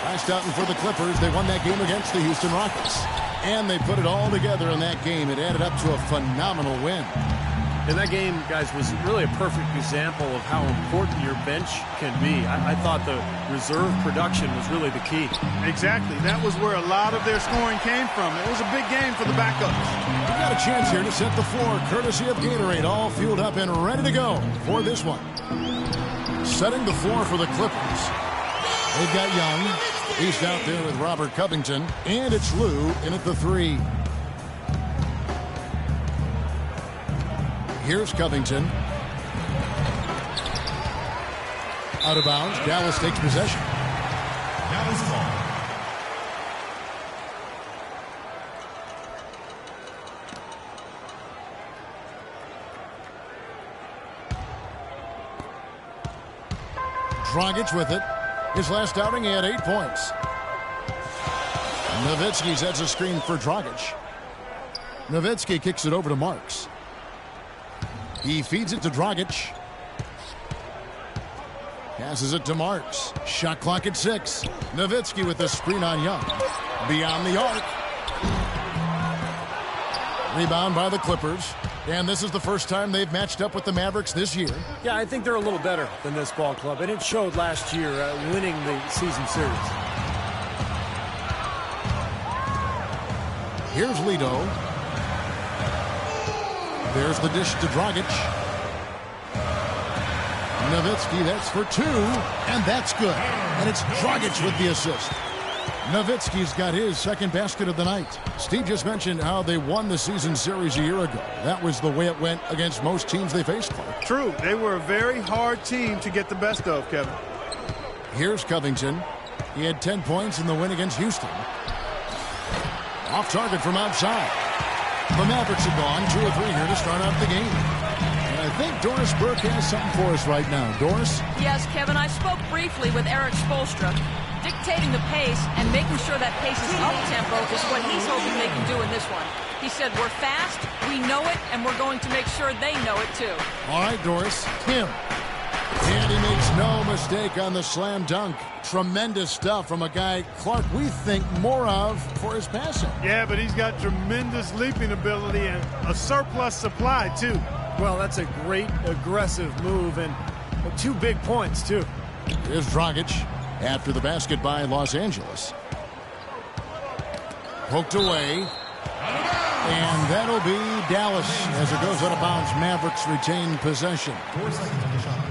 Last outing for the Clippers, they won that game against the Houston Rockets. And they put it all together in that game. It added up to a phenomenal win. And that game, guys, was really a perfect example of how important your bench can be. I thought the reserve production was really the key. Exactly. That was where a lot of their scoring came from. It was a big game for the backups. We've got a chance here to set the floor, courtesy of Gatorade, all fueled up and ready to go for this one. Setting the floor for the Clippers. They've got Young. He's out there with Robert Covington. And it's Lou in at the 3. Here's Covington. Out of bounds. Dallas takes possession. Dallas ball. Dragic with it. His last outing, he had 8 points. Nowitzki sets a screen for Dragic. Nowitzki kicks it over to Marks. He feeds it to Dragic. Passes it to Marks. Shot clock at 6. Nowitzki with the screen on Young. Beyond the arc. Rebound by the Clippers. And this is the first time they've matched up with the Mavericks this year. Yeah, I think they're a little better than this ball club, and it showed last year winning the season series. Here's Lito. There's the dish to Dragic. Nowitzki, that's for 2, and that's good. And it's Dragic with the assist. Nowitzki's got his second basket of the night. Steve just mentioned how they won the season series a year ago. That was the way it went against most teams they faced, Clark. True. They were a very hard team to get the best of, Kevin. Here's Covington. He had 10 points in the win against Houston. Off target from outside. The Mavericks have gone 2 or 3 here to start out the game. And I think Doris Burke has something for us right now. Doris? Yes, Kevin, I spoke briefly with Eric Spoelstra. Dictating the pace and making sure that pace is up-tempo is what he's hoping they can do in this one. He said, we're fast, we know it, and we're going to make sure they know it too. All right, Doris. Tim. And he makes no mistake on the slam dunk. Tremendous stuff from a guy, Clark, we think more of for his passing. Yeah, but he's got tremendous leaping ability and a surplus supply, too. Well, that's a great aggressive move, and 2 big points, too. Here's Dragic after the basket by Los Angeles. Poked away. And that'll be Dallas as it goes out of bounds. Mavericks retain possession. 4 seconds on the shot.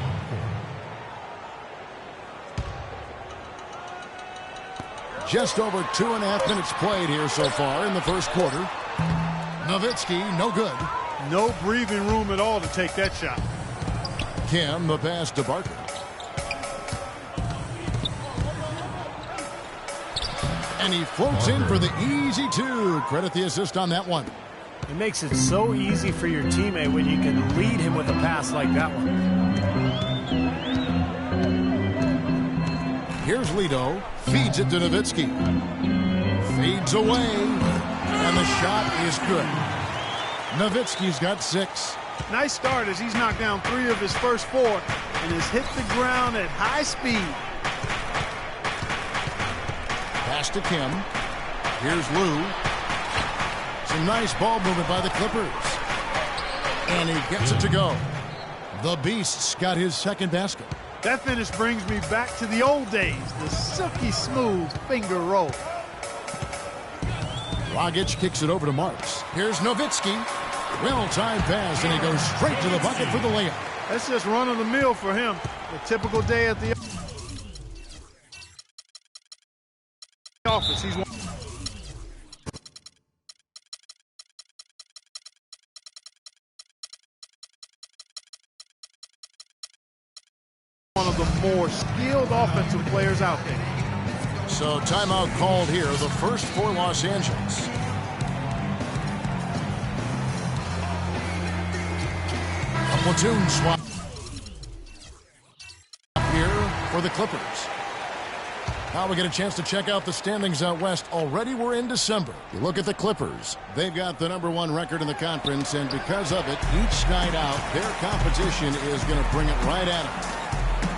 Just over 2.5 minutes played here so far in the first quarter. Nowitzki, no good. No breathing room at all to take that shot. Kim, the pass to Barker. And he floats in for the easy 2. Credit the assist on that one. It makes it so easy for your teammate when you can lead him with a pass like that one. Here's Lito. Feeds it to Nowitzki. Feeds away. And the shot is good. Nowitzki's got 6. Nice start as he's knocked down 3 of his first 4 and has hit the ground at high speed. Pass to Kim. Here's Lou. Some nice ball movement by the Clippers. And he gets it to go. The Beast's got his second basket. That finish brings me back to the old days, the silky smooth finger roll. Dragic kicks it over to Marks. Here's Nowitzki. Well-timed pass, and he goes straight to the bucket for the layup. That's just run of the mill for him. A typical day at the office. He's one of the more skilled offensive players out there. So timeout called here, the first for Los Angeles. A platoon swap here for the Clippers. Now we get a chance to check out the standings out west. Already we're in December. You look at the Clippers. They've got the #1 record in the conference, and because of it, each night out, their competition is going to bring it right at them.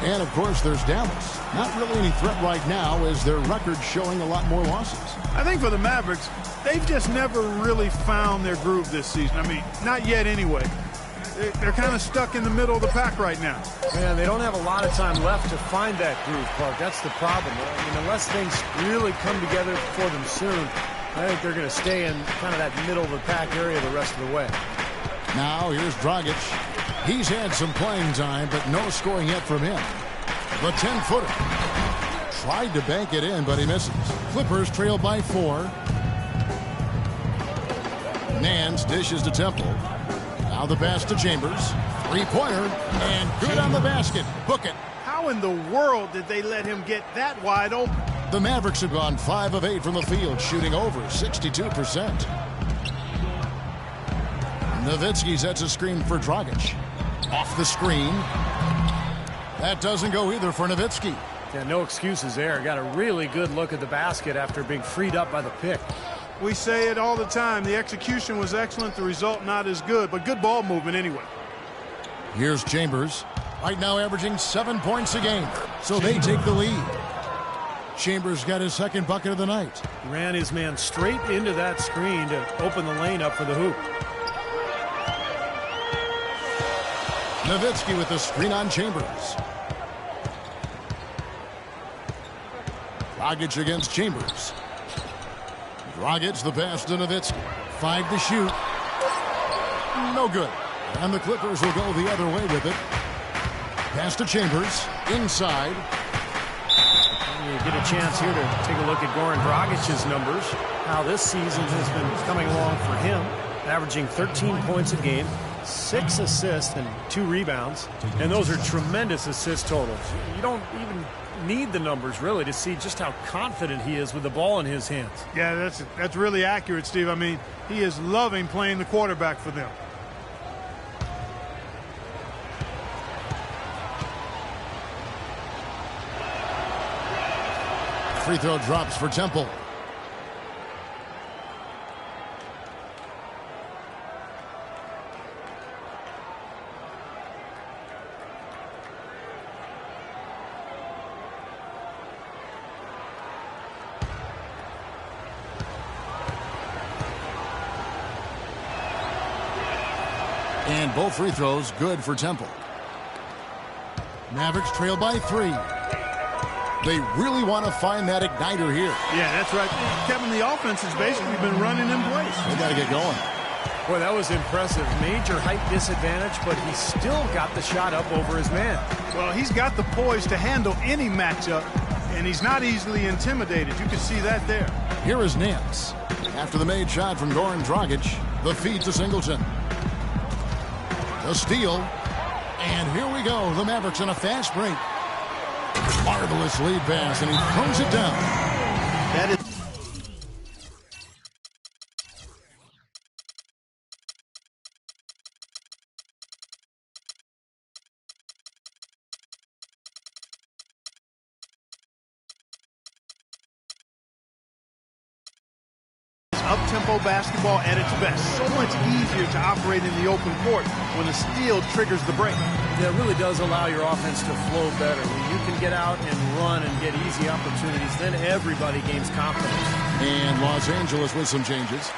And, of course, there's Dallas. Not really any threat right now as their record's showing a lot more losses. I think for the Mavericks, they've just never really found their groove this season. I mean, not yet anyway. They're kind of stuck in the middle of the pack right now. Man, they don't have a lot of time left to find that groove, Clark. That's the problem. I mean, unless things really come together for them soon, I think they're going to stay in kind of that middle of the pack area the rest of the way. Now here's Dragic. He's had some playing time, but no scoring yet from him. The 10-footer. Tried to bank it in, but he misses. Clippers trail by 4. Nance dishes to Temple. Now the pass to Chambers. Three-pointer, and good on the basket. Book it. How in the world did they let him get that wide open? The Mavericks have gone 5 of 8 from the field, shooting over 62%. Nowitzki sets a screen for Dragic. Off the screen. That doesn't go either for Nowitzki. Yeah, no excuses there. Got a really good look at the basket after being freed up by the pick. We say it all the time. The execution was excellent. The result not as good, but good ball movement anyway. Here's Chambers. Right now averaging 7 points a game. So they take the lead. Chambers got his second bucket of the night. Ran his man straight into that screen to open the lane up for the hoop. Nowitzki with the screen on Chambers. Dragic against Chambers. Dragic the pass to Nowitzki. 5 to shoot. No good. And the Clippers will go the other way with it. Pass to Chambers. Inside. You get a chance here to take a look at Goran Dragic's numbers. How this season has been coming along for him. Averaging 13 points a game. 6 assists and 2 rebounds. And those are tremendous assist totals. You don't even need the numbers, really, to see just how confident he is with the ball in his hands. Yeah, that's really accurate, Steve. I mean, he is loving playing the quarterback for them. Free throw drops for Temple. And both free throws good for Temple. Mavericks trail by 3. They really want to find that igniter here. Yeah, that's right. Kevin, the offense has basically been running in place. They got to get going. Boy, that was impressive. Major height disadvantage, but he still got the shot up over his man. Well, he's got the poise to handle any matchup, and he's not easily intimidated. You can see that there. Here is Nance. After the made shot from Goran Dragic, the feed to Singleton. The steal. And here we go. The Mavericks on a fast break. Marvelous lead pass, and he throws it down. That is up-tempo basketball at its best. So much easier to operate in the open court when a steal triggers the break. Yeah, it really does allow your offense to flow better. When you can get out and run and get easy opportunities, then everybody gains confidence. And Los Angeles with some changes.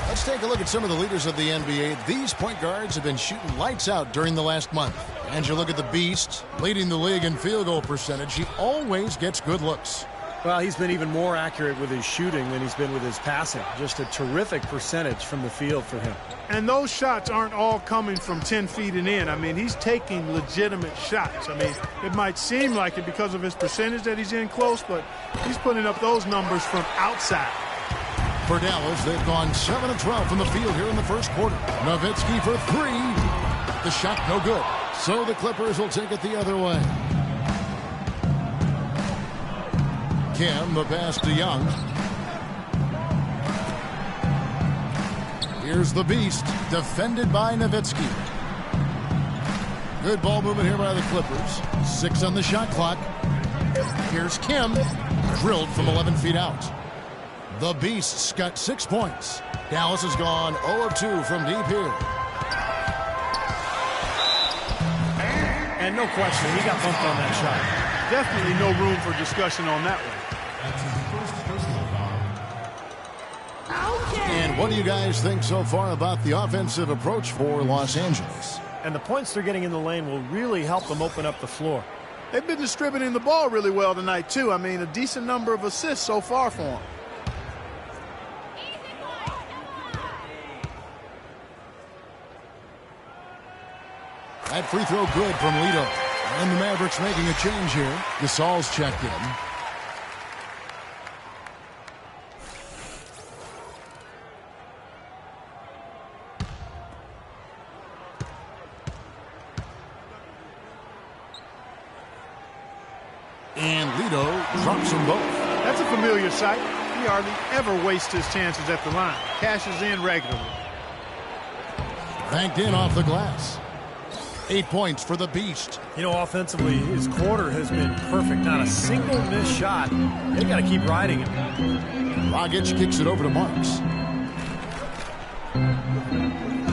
Let's take a look at some of the leaders of the NBA. These point guards have been shooting lights out during the last month. And you look at the Beast, leading the league in field goal percentage. He always gets good looks. Well, he's been even more accurate with his shooting than he's been with his passing. Just a terrific percentage from the field for him. And those shots aren't all coming from 10 feet and in. I mean, he's taking legitimate shots. I mean, it might seem like it because of his percentage that he's in close, but he's putting up those numbers from outside. For Dallas, they've gone 7 of 12 from the field here in the first quarter. Nowitzki for 3. The shot no good. So the Clippers will take it the other way. Kim, the pass to Young. Here's the Beast, defended by Nowitzki. Good ball movement here by the Clippers. 6 on the shot clock. Here's Kim, drilled from 11 feet out. The Beasts got 6 points. Dallas has gone 0 of 2 from deep here. And no question, he got bumped on that shot. Definitely no room for discussion on that one. That's his first personal foul. And what do you guys think so far about the offensive approach for Los Angeles? And the points they're getting in the lane will really help them open up the floor. They've been distributing the ball really well tonight, too. I mean, a decent number of assists so far for them. That free throw good from Lito. And the Mavericks making a change here. Gasol's checked in. And Lito drops them both. That's a familiar sight. He hardly ever wastes his chances at the line. Cashes in regularly. Banked in off the glass. 8 points for the Beast. You know, offensively, his quarter has been perfect. Not a single missed shot. They got to keep riding him. Dragic kicks it over to Marks.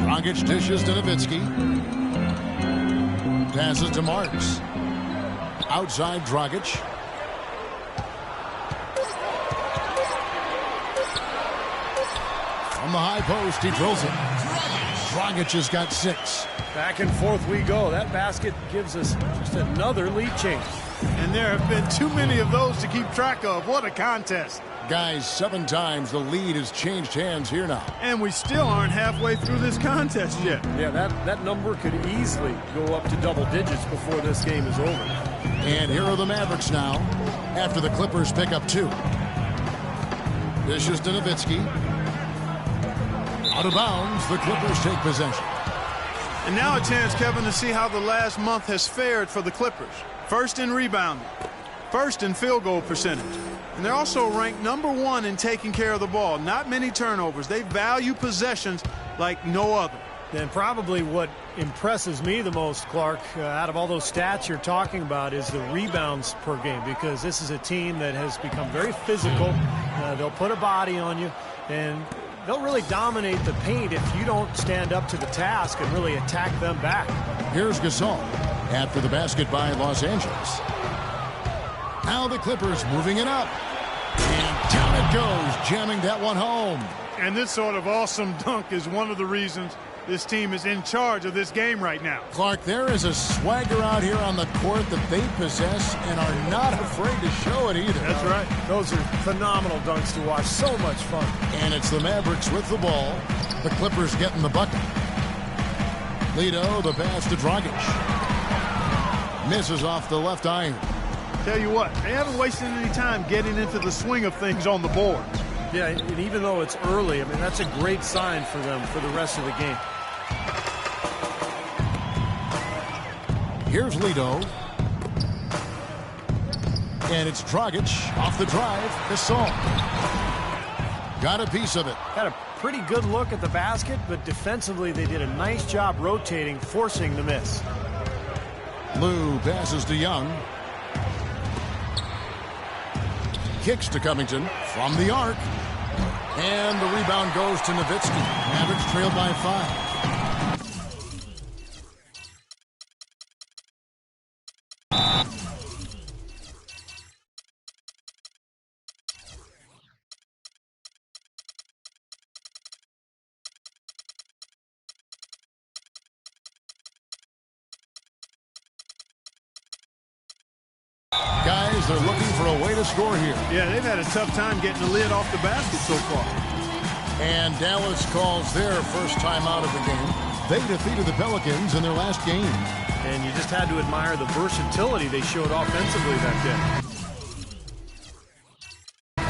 Dragic dishes to Nowitzki. Passes to Marks. Outside Dragic. From the high post, he drills it. Dragic has got 6. Back and forth we go. That basket gives us just another lead change. And there have been too many of those to keep track of. What a contest. Guys, 7 times the lead has changed hands here now. And we still aren't halfway through this contest yet. Yeah, that number could easily go up to double digits before this game is over. And here are the Mavericks now after the Clippers pick up 2. Dishes to Nowitzki. Out of bounds, the Clippers take possession. And now a chance, Kevin, to see how the last month has fared for the Clippers. First in rebounding, first in field goal percentage. And they're also ranked #1 in taking care of the ball. Not many turnovers. They value possessions like no other. And probably what impresses me the most, Clark, out of all those stats you're talking about is the rebounds per game, because this is a team that has become very physical. They'll put a body on you, and they'll really dominate the paint if you don't stand up to the task and really attack them back. Here's Gasol after the basket by Los Angeles. Now the Clippers moving it up. And down it goes, jamming that one home. And this sort of awesome dunk is one of the reasons this team is in charge of this game right now. Clark, there is a swagger out here on the court that they possess and are not afraid to show it either. That's right. Those are phenomenal dunks to watch. So much fun. And it's the Mavericks with the ball. The Clippers getting the bucket. Lito, the pass to Dragic. Misses off the left iron. Tell you what, they haven't wasted any time getting into the swing of things on the board. Yeah, and even though it's early, I mean, that's a great sign for them for the rest of the game. Here's Lito. And it's Dragic off the drive. Gasol. Got a piece of it. Had a pretty good look at the basket, but defensively they did a nice job rotating, forcing the miss. Lou passes to Young. Kicks to Covington from the arc. And the rebound goes to Nowitzki. Mavericks trailed by 5. Guys, they're looking for a way to score here. Yeah, they've had a tough time getting the lid off the basket so far. And Dallas calls their first time out of the game. They defeated the Pelicans in their last game. And you just had to admire the versatility they showed offensively that day.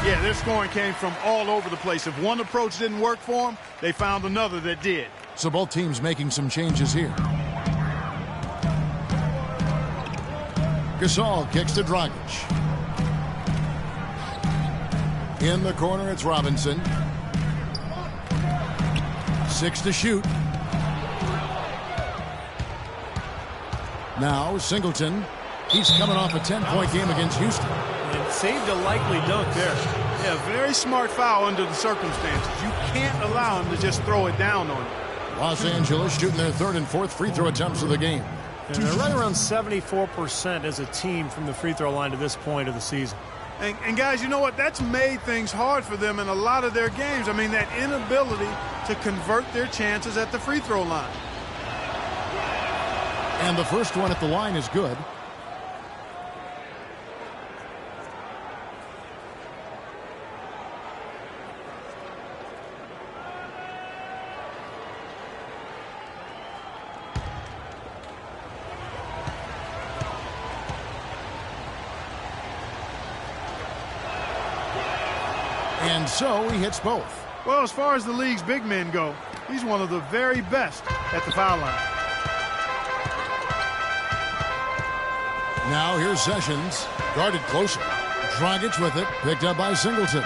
Yeah, their scoring came from all over the place. If one approach didn't work for them, they found another that did. So both teams making some changes here. Gasol kicks to Dragic. In the corner, it's Robinson. 6 to shoot. Now Singleton. He's coming off a 10-point game against Houston. And saved a likely dunk there. Yeah, very smart foul under the circumstances. You can't allow him to just throw it down on you. Los Angeles shooting their third and fourth free throw attempts of the game. And they're right around 74% as a team from the free throw line to this point of the season. And guys, you know what? That's made things hard for them in a lot of their games. I mean, that inability to convert their chances at the free throw line. And the first one at the line is good. And so he hits both. Well, as far as the league's big men go, he's one of the very best at the foul line. Now here's Sessions, guarded closer. Dragic with it, picked up by Singleton.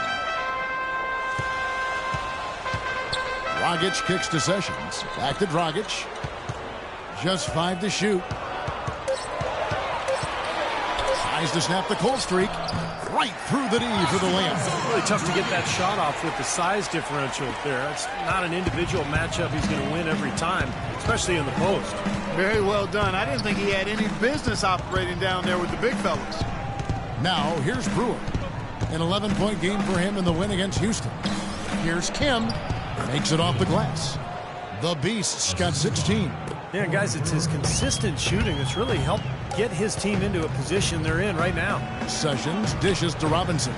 Dragic kicks to Sessions. Back to Dragic. Just 5 to shoot. Tries to snap the cold streak. Right through the knee for the layup. Really tough to get that shot off with the size differential there. It's not an individual matchup he's going to win every time, especially in the post. Very well done. I didn't think he had any business operating down there with the big fellas. Now here's Brewer. An 11-point game for him in the win against Houston. Here's Kim. Makes it off the glass. The Beast's got 16. Yeah, guys, it's his consistent shooting that's really helped get his team into a position they're in right now. Sessions dishes to Robinson.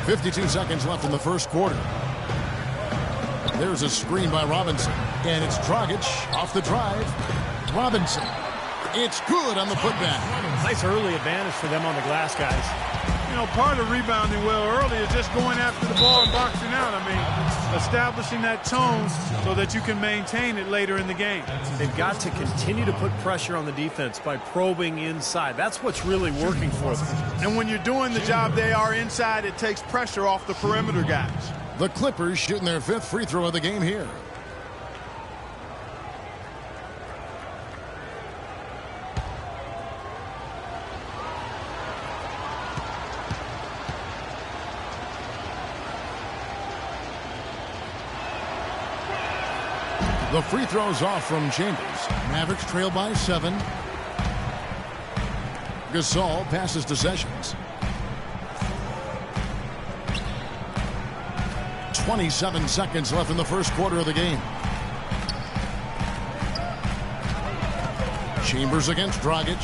52 seconds left in the first quarter. There's a screen by Robinson. And it's Dragic off the drive. Robinson. It's good on the putback. Nice early advantage for them on the glass, guys. You know, part of rebounding well early is just going after the ball and boxing out. I mean, establishing that tone so that you can maintain it later in the game. They've got to continue to put pressure on the defense by probing inside. That's what's really working for them. And when you're doing the job they are inside, it takes pressure off the perimeter guys. The Clippers shooting their 5th free throw of the game here. The free throw's off from Chambers. Mavericks trail by 7. Gasol passes to Sessions. 27 seconds left in the first quarter of the game. Chambers against Dragic.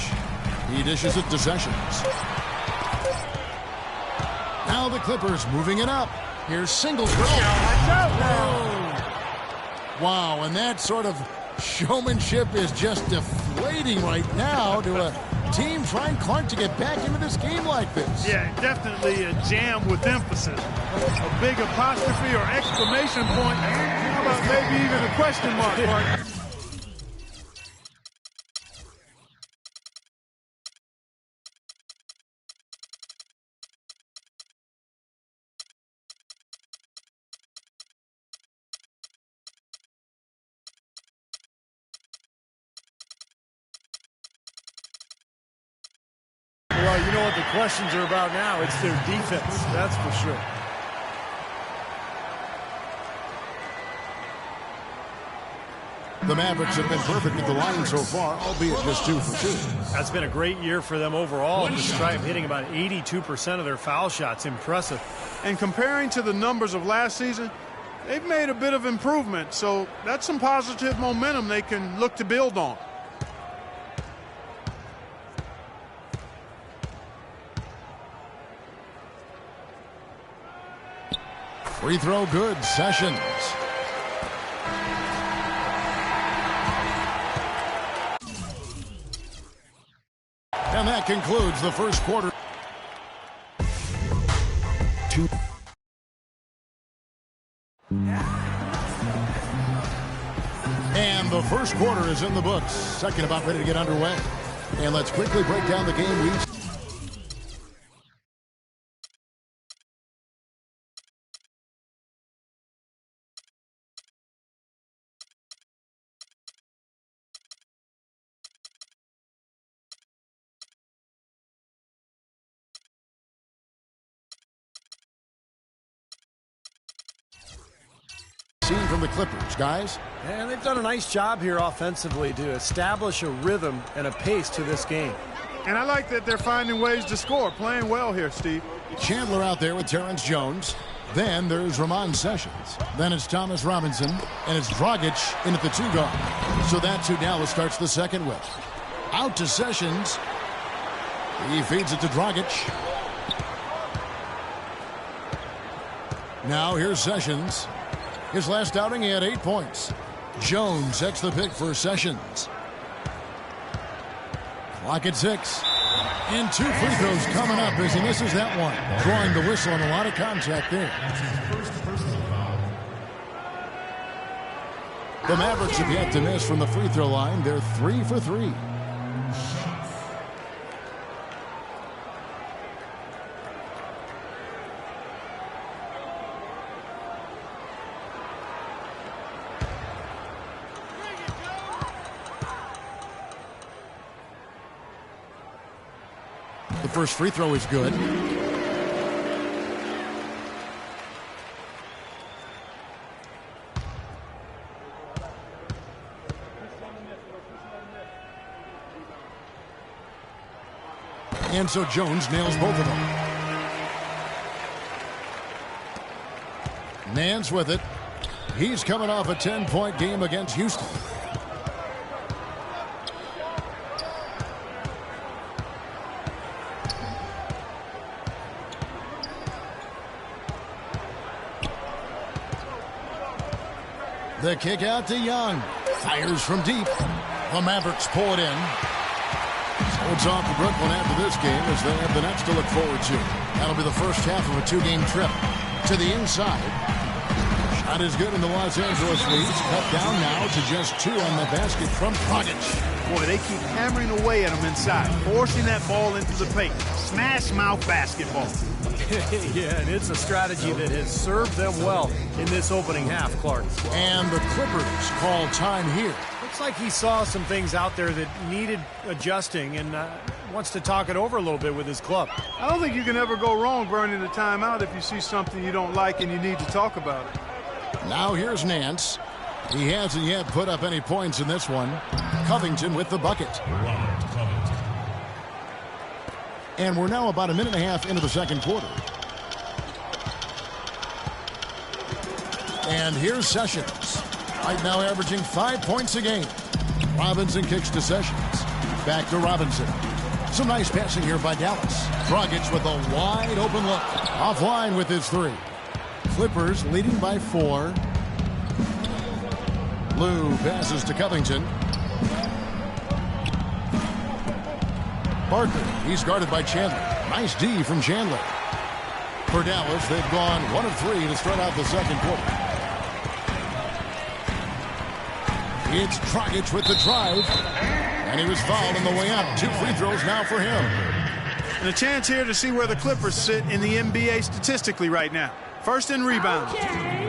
He dishes it to Sessions. Now the Clippers moving it up. Here's Singleton. Wow, and that sort of showmanship is just deflating right now to a team trying Clark to get back into this game like this. Yeah, definitely a jam with emphasis. A big apostrophe or exclamation point. How about maybe even a question mark, Clark? Well, you know what the questions are about now. It's their defense, that's for sure. The Mavericks have been perfect at the line so far, albeit just 2 for 2. That's been a great year for them overall. Despite hitting about 82% of their foul shots. Impressive. And comparing to the numbers of last season, they've made a bit of improvement. So that's some positive momentum they can look to build on. Free throw good. Sessions. And that concludes the first quarter. And the first quarter is in the books. Second about ready to get underway. And let's quickly break down the game we've Seen from the Clippers, guys. And they've done a nice job here offensively to establish a rhythm and a pace to this game. And I like that they're finding ways to score. Playing well here, Steve. Chandler out there with Terrence Jones. Then there's Ramon Sessions. Then it's Thomas Robinson. And it's Dragic in at the 2 guard. So that's who Dallas starts the second with. Out to Sessions. He feeds it to Dragic. Now here's Sessions. His last outing, he had 8 points. Jones sets the pick for Sessions. Clock at 6. And 2 free throws coming up as he misses that one. Drawing the whistle and a lot of contact there. The Mavericks have yet to miss from the free throw line. They're 3 for 3. The first free throw is good. And so Jones nails both of them. Nance with it. He's coming off a 10-point game against Houston. The kick out to Young. Fires from deep. The Mavericks pull it in. So it's off to Brooklyn after this game as they have the Nets to look forward to. That'll be the first half of a 2-game trip. To the inside. Shot is good in the Los Angeles Leafs. Cut down now to just 2 on the basket from Dragic. Boy, they keep hammering away at him inside, forcing that ball into the paint. Smash mouth basketball. Yeah, and it's a strategy that has served them well in this opening half, Clark. And the Clippers call time here. Looks like he saw some things out there that needed adjusting and wants to talk it over a little bit with his club. I don't think you can ever go wrong burning a timeout if you see something you don't like and you need to talk about it. Now here's Nance. He hasn't yet put up any points in this one. Covington with the bucket. And we're now about a minute and a half into the second quarter. And here's Sessions. Right now averaging 5 points a game. Robinson kicks to Sessions. Back to Robinson. Some nice passing here by Dallas. Dragic with a wide open look. Offline with his 3. Clippers leading by 4. Lou passes to Covington. Parker, he's guarded by Chandler. Nice D from Chandler. For Dallas, they've gone 1 of 3 to start out the second quarter. It's Dragic with the drive. And he was fouled on the way up. 2 free throws now for him. And a chance here to see where the Clippers sit in the NBA statistically right now. First in rebounds.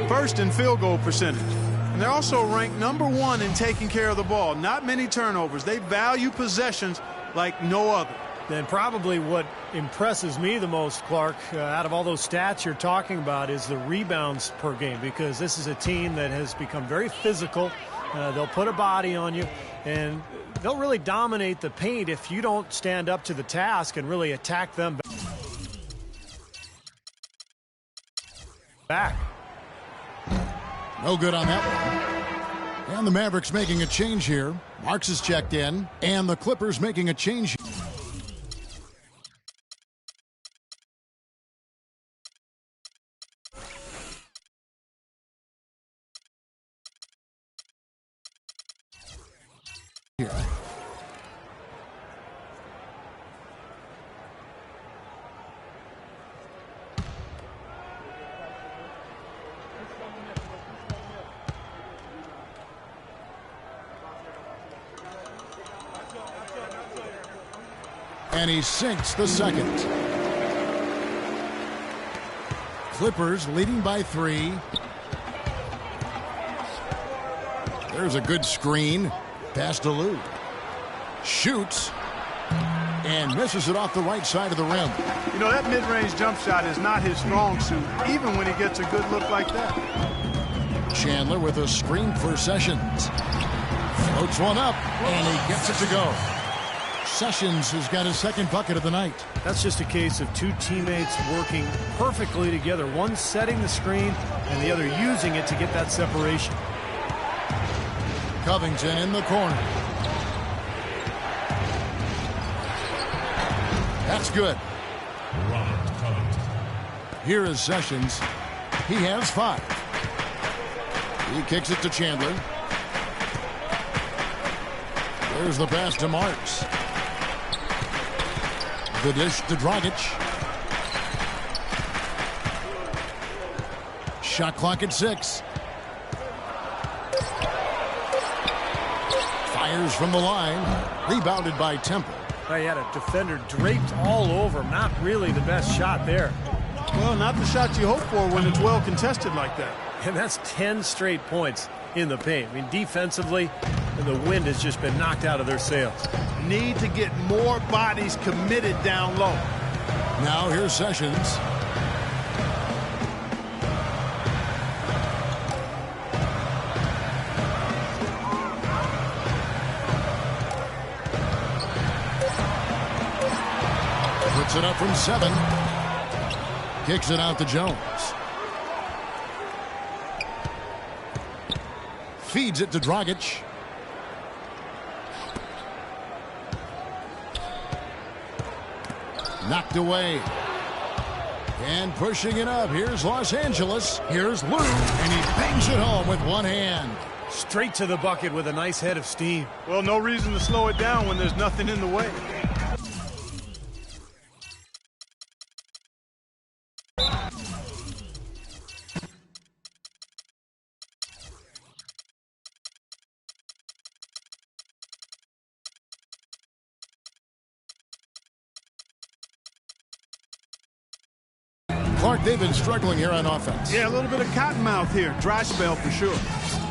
First in field goal percentage. And they're also ranked number 1 in taking care of the ball. Not many turnovers. They value possessions like no other. Then probably what impresses me the most, Clark, out of all those stats you're talking about is the rebounds per game, because this is a team that has become very physical. They'll put a body on you, and they'll really dominate the paint if you don't stand up to the task and really attack them back. No good on that one. And the Mavericks making a change here. Marks is checked in, and the Clippers making a change. Here. And he sinks the second. Clippers leading by 3. There's a good screen. Pass to Lou. Shoots. And misses it off the right side of the rim. You know, that mid-range jump shot is not his strong suit, even when he gets a good look like that. Chandler with a screen for Sessions. Floats one up, and he gets it to go. Sessions has got his second bucket of the night. That's just a case of two teammates working perfectly together. One setting the screen and the other using it to get that separation. Covington in the corner. That's good. Here is Sessions. He has 5. He kicks it to Chandler. There's the pass to Marks. The dish to Dragic. Shot clock at 6. Fires from the line. Rebounded by Temple. He had a defender draped all over him. Not really the best shot there. Well, not the shot you hope for when it's well contested like that. And that's 10 straight points in the paint. I mean, defensively, the wind has just been knocked out of their sails. Need to get more bodies committed down low. Now here's Sessions. Puts it up from 7. Kicks it out to Jones. Feeds it to Dragic. Knocked away. And pushing it up. Here's Los Angeles. Here's Lou. And he bangs it home with one hand. Straight to the bucket with a nice head of steam. Well, no reason to slow it down when there's nothing in the way. Clark, they've been struggling here on offense. Yeah, a little bit of cottonmouth here. Dry spell for sure.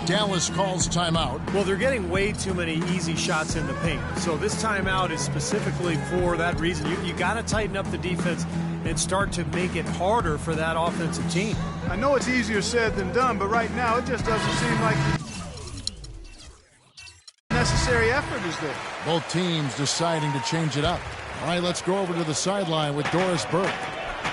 Dallas calls timeout. Well, they're getting way too many easy shots in the paint. So this timeout is specifically for that reason. You got to tighten up the defense and start to make it harder for that offensive team. I know it's easier said than done, but right now it just doesn't seem like the necessary effort is there. Both teams deciding to change it up. All right, let's go over to the sideline with Doris Burke.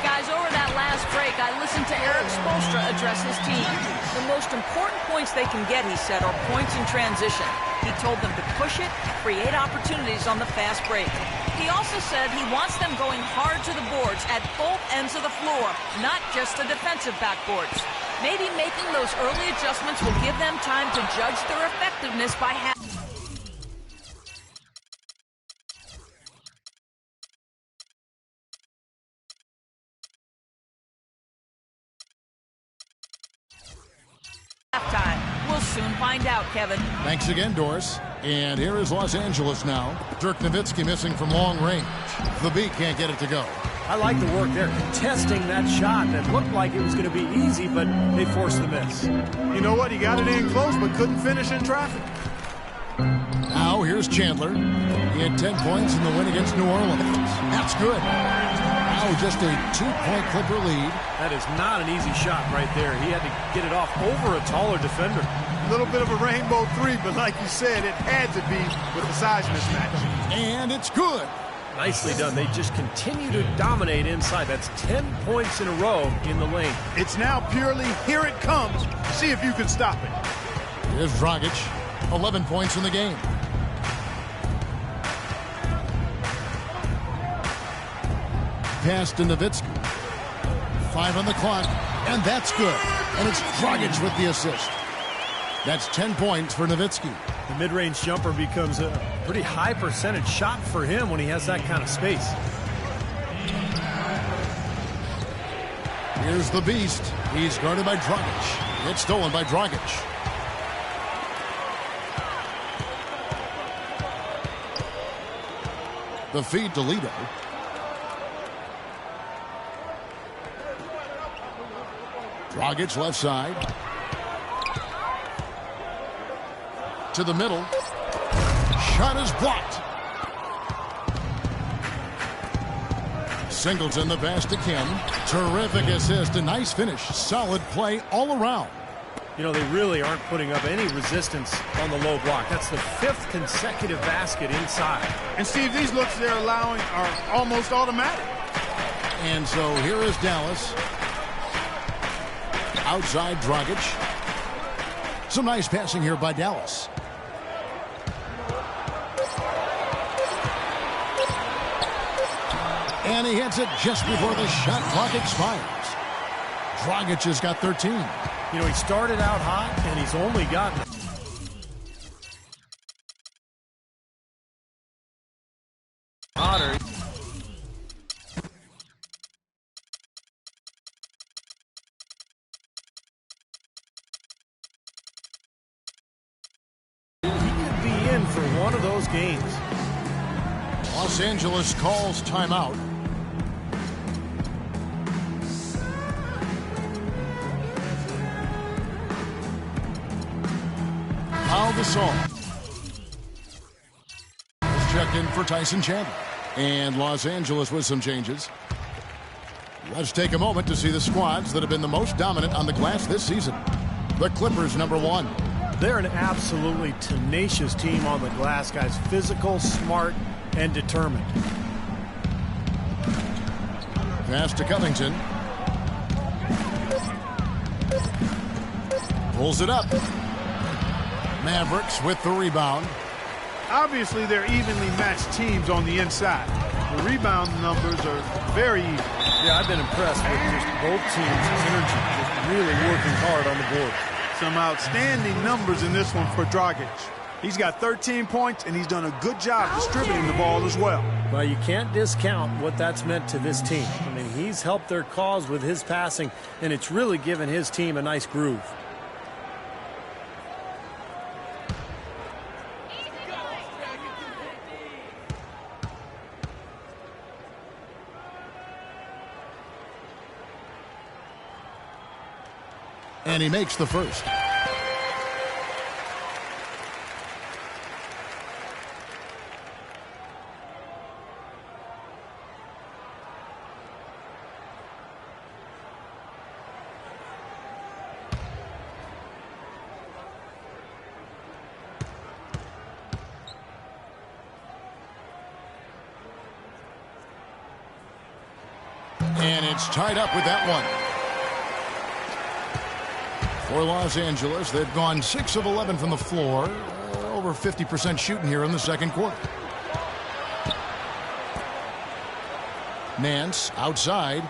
Guys, over that last break, I listened to Eric Spoelstra address his team. The most important points they can get, he said, are points in transition. He told them to push it, create opportunities on the fast break. He also said he wants them going hard to the boards at both ends of the floor, not just the defensive backboards. Maybe making those early adjustments will give them time to judge their effectiveness by half. Halftime. We'll soon find out, Kevin. Thanks again, Doris. And here is Los Angeles now. Dirk Nowitzki missing from long range. The B can't get it to go. I like the work there, contesting that shot that looked like it was going to be easy, but they forced the miss. You know what? He got it in close, but couldn't finish in traffic. Now here's Chandler. He had 10 points in the win against New Orleans. That's good. Now just a 2-point Clipper lead. That is not an easy shot right there. He had to get it off over a taller defender. A little bit of a rainbow three, but like you said, it had to be with the size mismatch. And it's good. Nicely done. They just continue to dominate inside. That's 10 points in a row in the lane. It's now purely here it comes. See if you can stop it. Here's Dragic. 11 points in the game. Pass to Nowitzki. 5 on the clock, and that's good. And it's Dragic with the assist. That's 10 points for Nowitzki. The mid-range jumper becomes a pretty high percentage shot for him when he has that kind of space. Here's the beast. He's guarded by Dragic. It's stolen by Dragic. The feed to Lido. Dragic left side. To the middle. Shot is blocked. Singleton the pass to Kim. Terrific assist. A nice finish. Solid play all around. You know, they really aren't putting up any resistance on the low block. That's the 5th consecutive basket inside. And Steve, these looks they're allowing are almost automatic. And so here is Dallas. Outside Dragic. Some nice passing here by Dallas. And he hits it just before the shot clock expires. Dragic has got 13. You know, he started out hot, and he's only gotten hotter. He could be in for one of those games. Los Angeles calls timeout. Al Gasol has checked in for Tyson Chandler. And Los Angeles with some changes. Let's take a moment to see the squads that have been the most dominant on the glass this season. The Clippers, number 1. They're an absolutely tenacious team on the glass, guys. Physical, smart, and determined. Pass to Covington. Pulls it up. Mavericks with the rebound. Obviously, they're evenly matched teams on the inside. The rebound numbers are very even. Yeah, I've been impressed with just both teams' energy, just really working hard on the board. Some outstanding numbers in this one for Dragic. He's got 13 points, and he's done a good job distributing the ball as well. Well, you can't discount what that's meant to this team. I mean, he's helped their cause with his passing, and it's really given his team a nice groove. And he makes the first. And it's tied up with that one. For Los Angeles, they've gone 6 of 11 from the floor. Over 50% shooting here in the second quarter. Nance outside.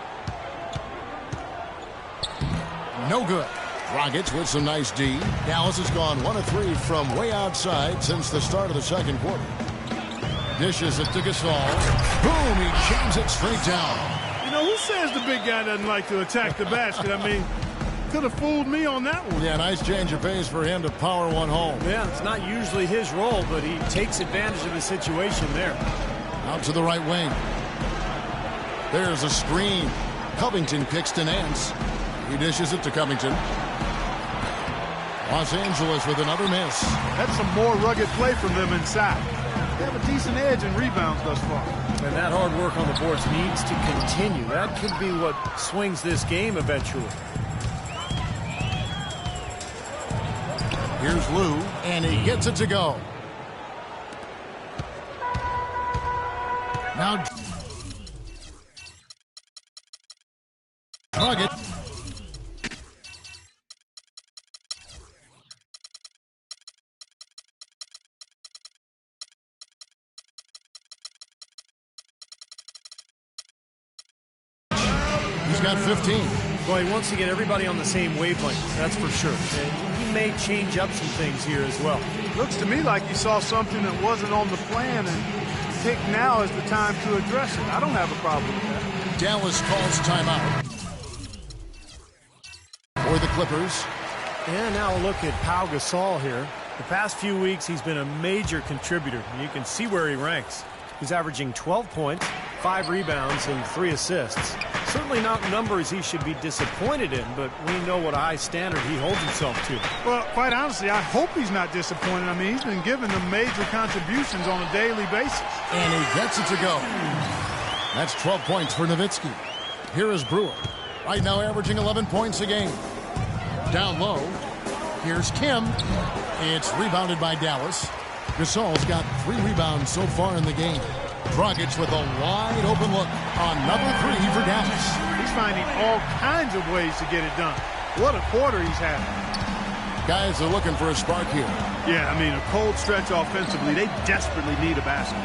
No good. Dragic with some nice D. Dallas has gone 1 of 3 from way outside since the start of the second quarter. Dishes it to Gasol. Boom, he jams it straight down. You know, who says the big guy doesn't like to attack the basket? I mean, could have fooled me on that one. Yeah, nice change of pace for him to power one home. Yeah, it's not usually his role, but he takes advantage of the situation there. Out to the right wing. There's a screen. Covington kicks to Nance. He dishes it to Covington. Los Angeles with another miss. That's some more rugged play from them inside. They have a decent edge in rebounds thus far. And that hard work on the boards needs to continue. That could be what swings this game eventually. Here's Lou, and he gets it to go. Now, Dragic. He's got 15. Well, he wants to get everybody on the same wavelength, that's for sure. And he may change up some things here as well. Looks to me like he saw something that wasn't on the plan and picked now as the time to address it. I don't have a problem with that. Dallas calls timeout for the Clippers. And now a look at Pau Gasol here. The past few weeks, he's been a major contributor. You can see where he ranks. He's averaging 12 points, 5 rebounds, and 3 assists. Certainly not numbers he should be disappointed in, but we know what a high standard he holds himself to. Well, quite honestly, I hope he's not disappointed. I mean, he's been giving them major contributions on a daily basis. And he gets it to go. That's 12 points for Nowitzki. Here is Brewer. Right now averaging 11 points a game. Down low. Here's Kim. It's rebounded by Dallas. Gasol's got 3 rebounds so far in the game. Dragic with a wide open look. Another 3 for Dallas. He's finding all kinds of ways to get it done. What a quarter he's having. Guys are looking for a spark here. Yeah, I mean, a cold stretch offensively. They desperately need a basket.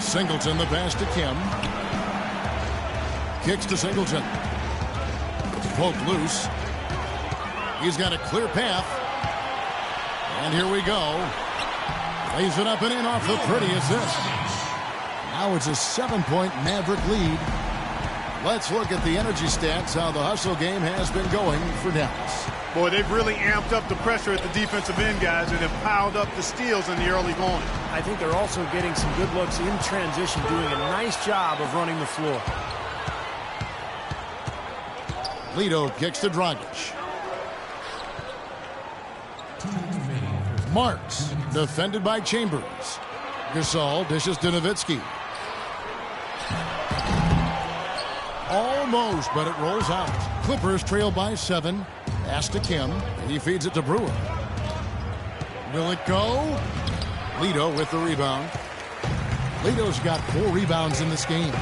Singleton the pass to Kim. Kicks to Singleton. Poked loose. He's got a clear path. And here we go. Lays it up and in off the pretty assist. Now it's a 7-point Maverick lead. Let's look at the energy stats, how the hustle game has been going for Dallas. Boy, they've really amped up the pressure at the defensive end, guys, and have piled up the steals in the early going. I think they're also getting some good looks in transition, doing a nice job of running the floor. Lito kicks to Dragic. Marks, defended by Chambers. Gasol dishes to Nowitzki. Almost, but it rolls out. Clippers trail by 7. Pass to Kim. He feeds it to Brewer. Will it go? Lito with the rebound. Lito's got 4 rebounds in this game.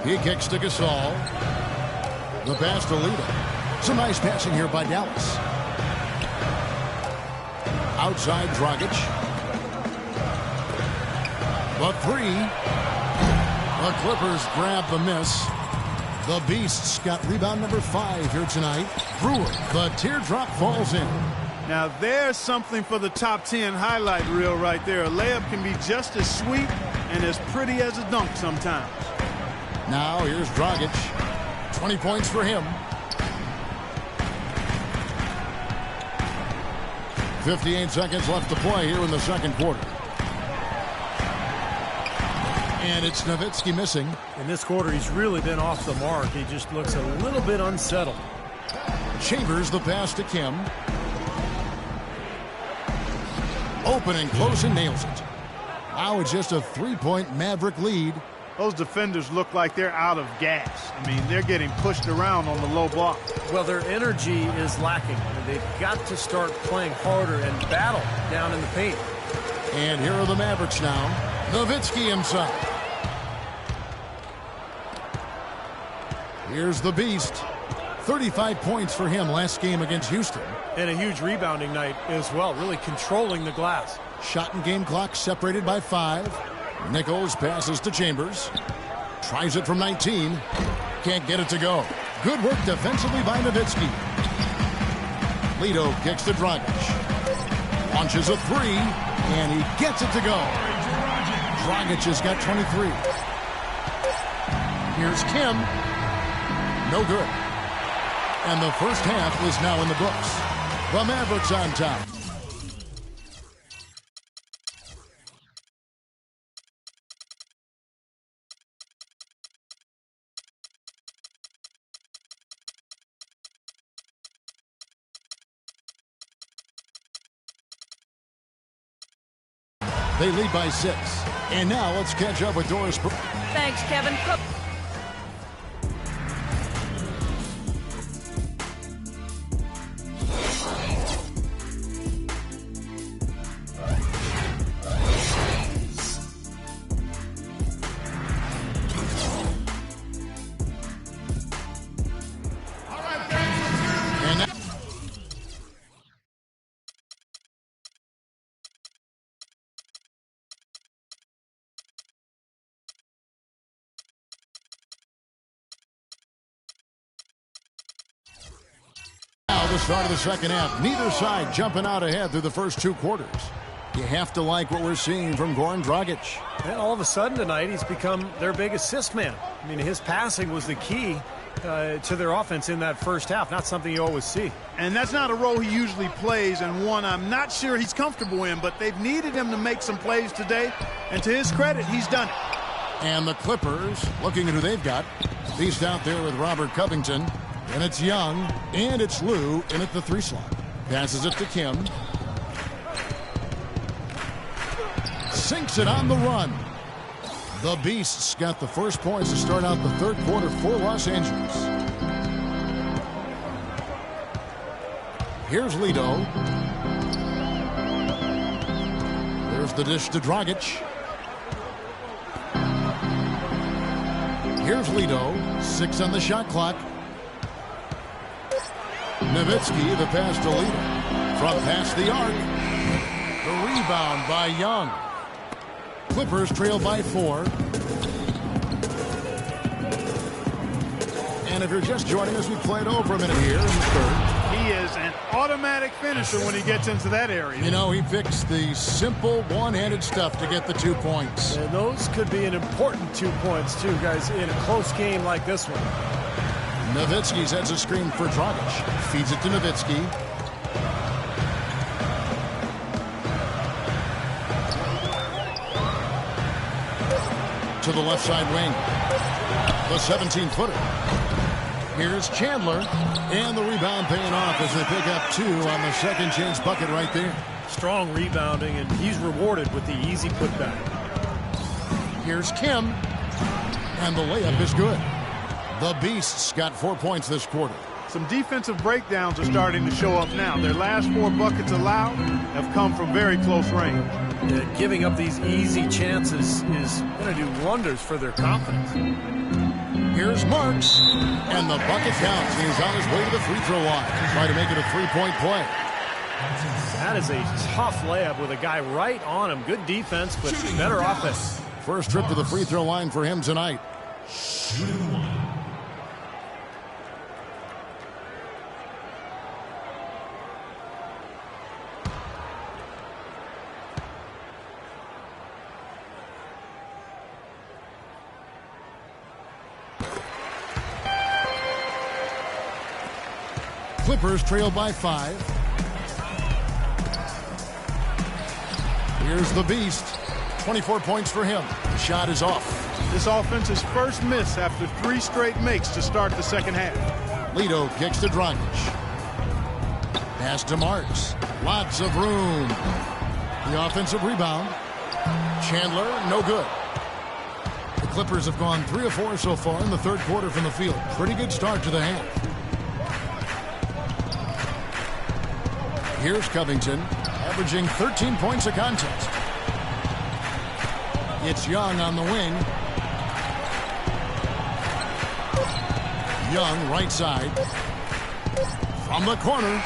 He kicks to Gasol. The pass to Lito. Some nice passing here by Dallas. Outside Dragic. The 3. The Clippers grab the miss. The Beasts got rebound number 5 here tonight. Brewer, the teardrop falls in. Now there's something for the top 10 highlight reel right there. A layup can be just as sweet and as pretty as a dunk sometimes. Now here's Dragic. 20 points for him. 58 seconds left to play here in the second quarter. And it's Nowitzki missing. In this quarter, he's really been off the mark. He just looks a little bit unsettled. Chambers the pass to Kim. Open and close and nails it. Now it's just a 3-point Maverick lead. Those defenders look like they're out of gas. I mean, they're getting pushed around on the low block. Well, their energy is lacking. They've got to start playing harder and battle down in the paint. And here are the Mavericks now. Nowitzki himself. Here's the Beast. 35 points for him last game against Houston. And a huge rebounding night as well, really controlling the glass. Shot and game clock separated by 5. Nichols passes to Chambers. Tries it from 19. Can't get it to go. Good work defensively by Nowitzki. Lito kicks to Dragic. Launches a 3, and he gets it to go. Dragic has got 23. Here's Kim. No good. And the first half is now in the books. The Mavericks on top. They lead by 6. And now let's catch up with Doris. Thanks, Kevin. The start of the second half. Neither side jumping out ahead through the first 2 quarters. You have to like what we're seeing from Goran Dragic. And all of a sudden tonight, he's become their big assist man. I mean, his passing was the key to their offense in that first half. Not something you always see. And that's not a role he usually plays, and one I'm not sure he's comfortable in, but they've needed him to make some plays today, and to his credit, he's done it. And the Clippers, looking at who they've got. Beast out there with Robert Covington. And it's Young, and it's Lou in at the 3 slot. Passes it to Kim. Sinks it on the run. The Beasts got the first points to start out the third quarter for Los Angeles. Here's Lito. There's the dish to Dragic. Here's Lito. 6 on the shot clock. Nowitzki, the pass to Lito. From past the arc. The rebound by Young. Clippers trail by 4. And if you're just joining us, we played over a minute here in the third. He is an automatic finisher when he gets into that area. You know, he picks the simple one-handed stuff to get the 2 points. And those could be an important 2 points, too, guys, in a close game like this one. Nowitzki sets a screen for Dragic. Feeds it to Nowitzki. To the left side wing. The 17-footer. Here's Chandler, and the rebound paying off as they pick up 2 on the second chance bucket right there. Strong rebounding, and he's rewarded with the easy putback. Here's Kim, and the layup is good. The Beasts got 4 points this quarter. Some defensive breakdowns are starting to show up now. Their last 4 buckets allowed have come from very close range. Giving up these easy chances is going to do wonders for their confidence. Here's Marks, and the bucket counts. He's on his way to the free throw line. Try to make it a 3-point play. That is a tough layup with a guy right on him. Good defense, but better offense. First trip to the free throw line for him tonight. Shooting 1. Clippers trail by 5. Here's the Beast. 24 points for him. The shot is off. This offense's first miss after 3 straight makes to start the second half. Lito kicks to Dragic. Pass to Marks. Lots of room. The offensive rebound. Chandler, no good. The Clippers have gone 3 of 4 so far in the third quarter from the field. Pretty good start to the half. Here's Covington, averaging 13 points a contest. It's Young on the wing. Young, right side. From the corner.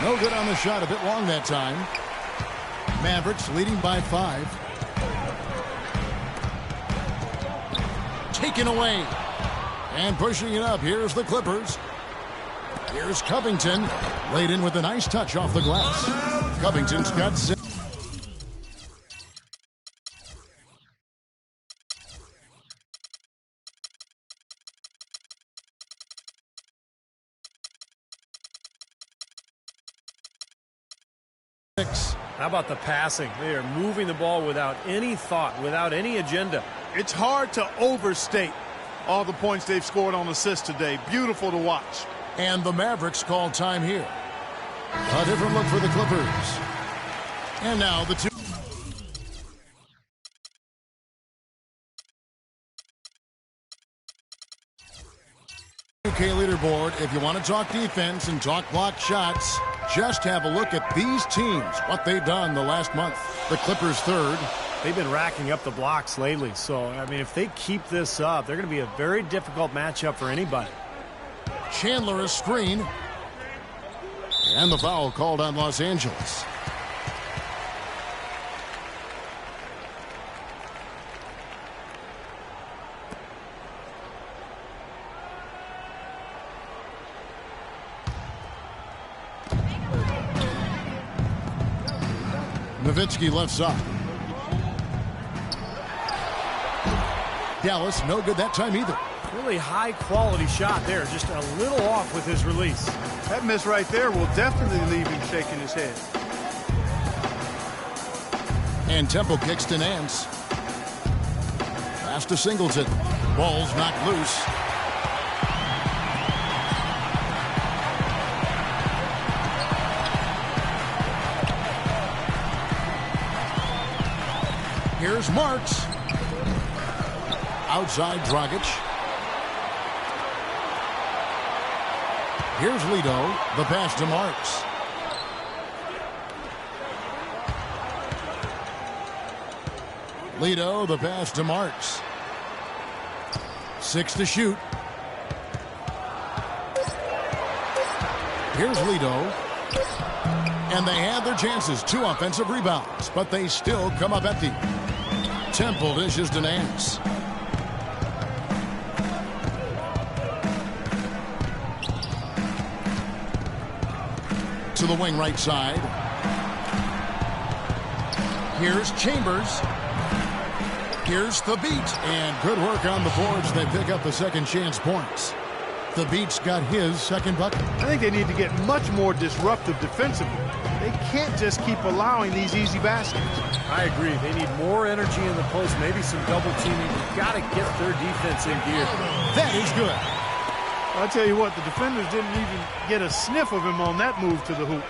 No good on the shot, a bit long that time. Mavericks leading by 5. Taken away. And pushing it up, here's the Clippers. Here's Covington, laid in with a nice touch off the glass. Covington's got 6. How about the passing? They are moving the ball without any thought, without any agenda. It's hard to overstate all the points they've scored on assists today. Beautiful to watch. And the Mavericks call time here. A different look for the Clippers. And now the 2. UK leaderboard. If you want to talk defense and talk block shots, just have a look at these teams, what they've done the last month. The Clippers third. They've been racking up the blocks lately. So, I mean, if they keep this up, they're going to be a very difficult matchup for anybody. Chandler a screen. And the foul called on Los Angeles. Nowitzki left side. Dallas no good that time either. Really high quality shot there, just a little off with his release. That miss right there will definitely leave him shaking his head. And tempo kicks to Nance. Pass to Singleton. Ball's knocked loose. Here's Marks. Outside Dragic. Here's Lito. The pass to Marks. Lito, the pass to Marks. 6 to shoot. Here's Lito. And they had their chances. 2 offensive rebounds, but they still come up empty. Temple dishes to Nance. To the wing right side. Here's Chambers. Here's the beat. And good work on the boards. They pick up the second chance points. The Beat's got his second bucket. I think they need to get much more disruptive defensively. They can't just keep allowing these easy baskets. I agree. They need more energy in the post, maybe some double teaming. You've got to get their defense in gear. That is good. I'll tell you what, the defenders didn't even get a sniff of him on that move to the hoop.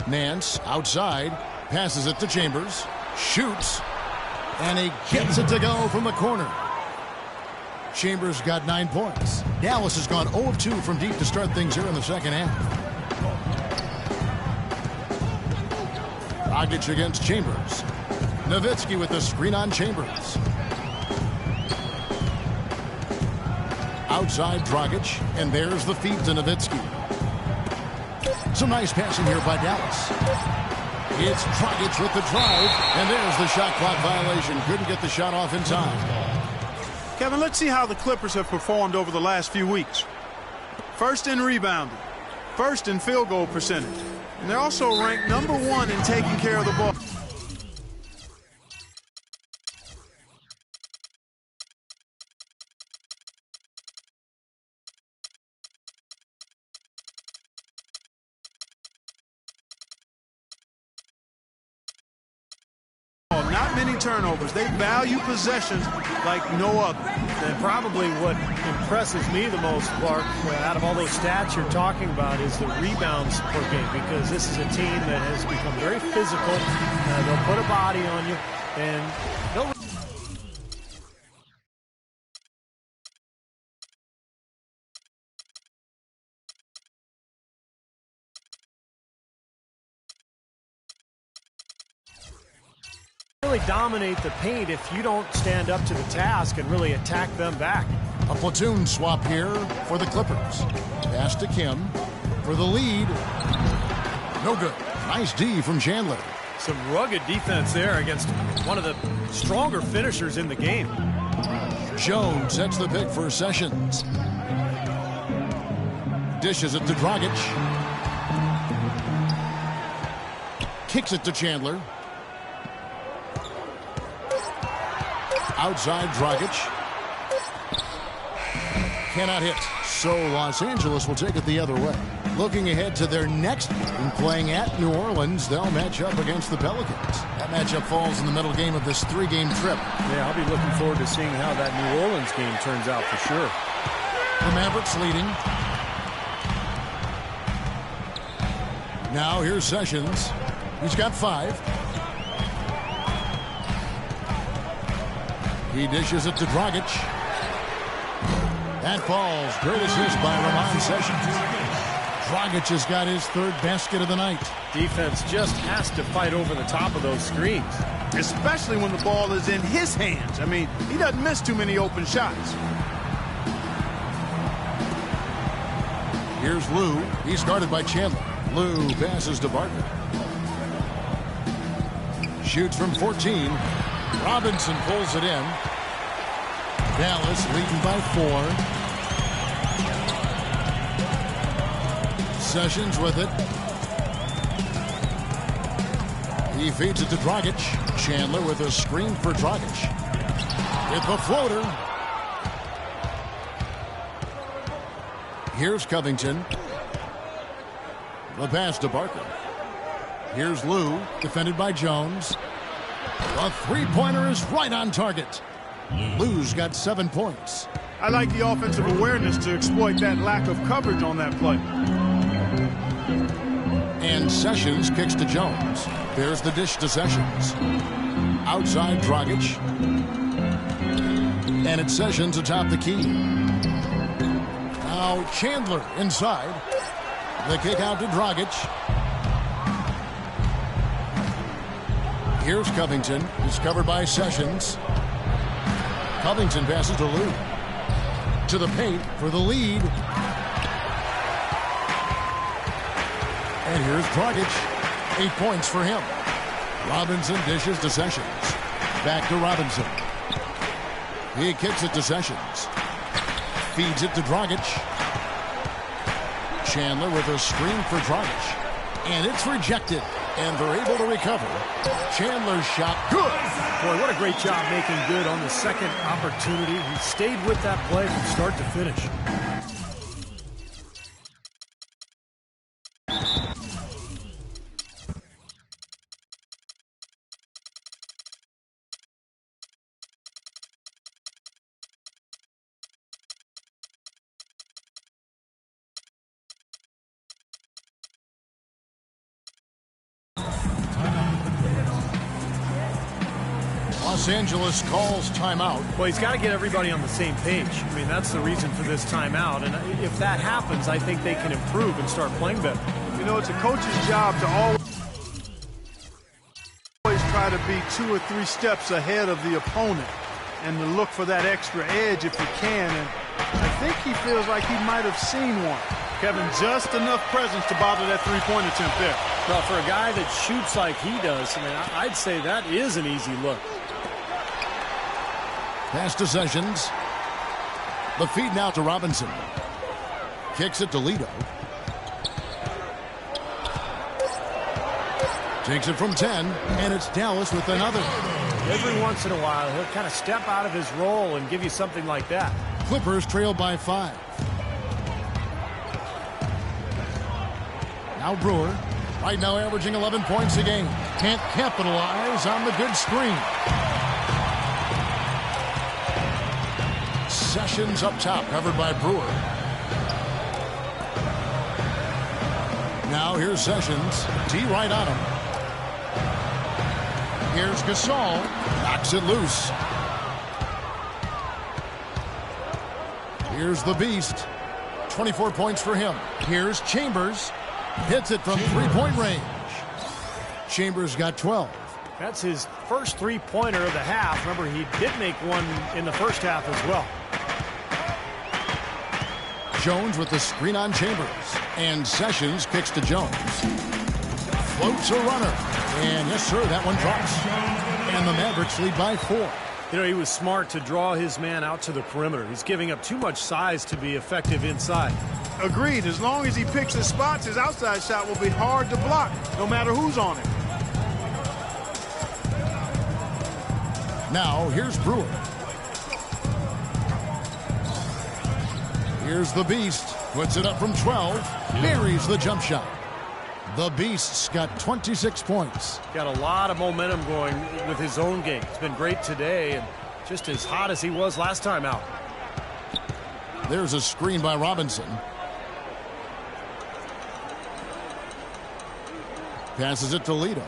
Nance outside, passes it to Chambers, shoots, and he gets it to go from the corner. Chambers got 9 points. Dallas has gone 0 of 2 from deep to start things here in the second half. Dragic against Chambers. Nowitzki with the screen on Chambers. Outside Dragic, and there's the feed to Nowitzki. Some nice passing here by Dallas. It's Dragic with the drive, and there's the shot clock violation. Couldn't get the shot off in time. Kevin, let's see how the Clippers have performed over the last few weeks. First in rebounding, first in field goal percentage, and they're also ranked #1 in taking care of the ball. Not many turnovers. They value possessions like no other. And probably what impresses me the most, Clark, out of all those stats you're talking about is the rebounds per game, because this is a team that has become very physical. They'll put a body on you, and they'll really dominate the paint if you don't stand up to the task and really attack them back. A platoon swap here for the Clippers. Pass to Kim for the lead. No good. Nice D from Chandler. Some rugged defense there against one of the stronger finishers in the game. Jones sets the pick for Sessions. Dishes it to Dragic. Kicks it to Chandler. Outside Dragic. Cannot hit. So Los Angeles will take it the other way. Looking ahead to their next game, playing at New Orleans, they'll match up against the Pelicans. That matchup falls in the middle game of this 3-game trip. Yeah, I'll be looking forward to seeing how that New Orleans game turns out for sure. The Mavericks leading. Now here's Sessions. He's got 5. He dishes it to Dragic. That falls. Great assist by Ramon Sessions. Dragic has got his 3rd basket of the night. Defense just has to fight over the top of those screens. Especially when the ball is in his hands. I mean, he doesn't miss too many open shots. Here's Lou. He's guarded by Chandler. Lou passes to Barker. Shoots from 14. Robinson pulls it in. Dallas leading by 4. Sessions with it. He feeds it to Dragic. Chandler with a screen for Dragic. With the floater. Here's Covington. The pass to Barker. Here's Lou, defended by Jones. The three-pointer is right on target. Lou's got 7 points. I like the offensive awareness to exploit that lack of coverage on that play. And Sessions kicks to Jones. There's the dish to Sessions. Outside Dragic. And it's Sessions atop the key. Now Chandler inside. The kick out to Dragic. Here's Covington. He's covered by Sessions. Covington passes to Lou. To the paint for the lead. And here's Dragic. 8 points for him. Robinson dishes to Sessions. Back to Robinson. He kicks it to Sessions. Feeds it to Dragic. Chandler with a screen for Dragic. And it's rejected. And they're able to recover. Chandler's shot, good. Boy, what a great job making good on the second opportunity. He stayed with that play from start to finish. Los Angeles calls timeout. Well, he's got to get everybody on the same page. I mean, that's the reason for this timeout. And if that happens, I think they can improve and start playing better. You know, it's a coach's job to always try to be 2 or 3 steps ahead of the opponent and to look for that extra edge if you can. And I think he feels like he might have seen one. Kevin, just enough presence to bother that three-point attempt there. Well, for a guy that shoots like he does, I mean, I'd say that is an easy look. Pass to Sessions. The feed now to Robinson. Kicks it to Lido. Takes it from 10, and it's Dallas with another. Every once in a while, he'll kind of step out of his role and give you something like that. Clippers trail by 5. Now Brewer. Right now averaging 11 points a game. Can't capitalize on the good screen. Sessions up top, covered by Brewer. Now here's Sessions. D right on him. Here's Gasol. Knocks it loose. Here's the Beast. 24 points for him. Here's Chambers. Hits it from three-point range. Chambers got 12. That's his first three-pointer of the half. Remember, he did make one in the first half as well. Jones with the screen on Chambers. And Sessions kicks to Jones. Floats a runner. And yes, sir, that one drops. And the Mavericks lead by 4. You know, he was smart to draw his man out to the perimeter. He's giving up too much size to be effective inside. Agreed. As long as he picks his spots, his outside shot will be hard to block, no matter who's on it. Now, here's Brewer. Here's the Beast. Puts it up from 12. Buries the jump shot. The Beast's got 26 points. Got a lot of momentum going with his own game. It's been great today and just as hot as he was last time out. There's a screen by Robinson. Passes it to Lido.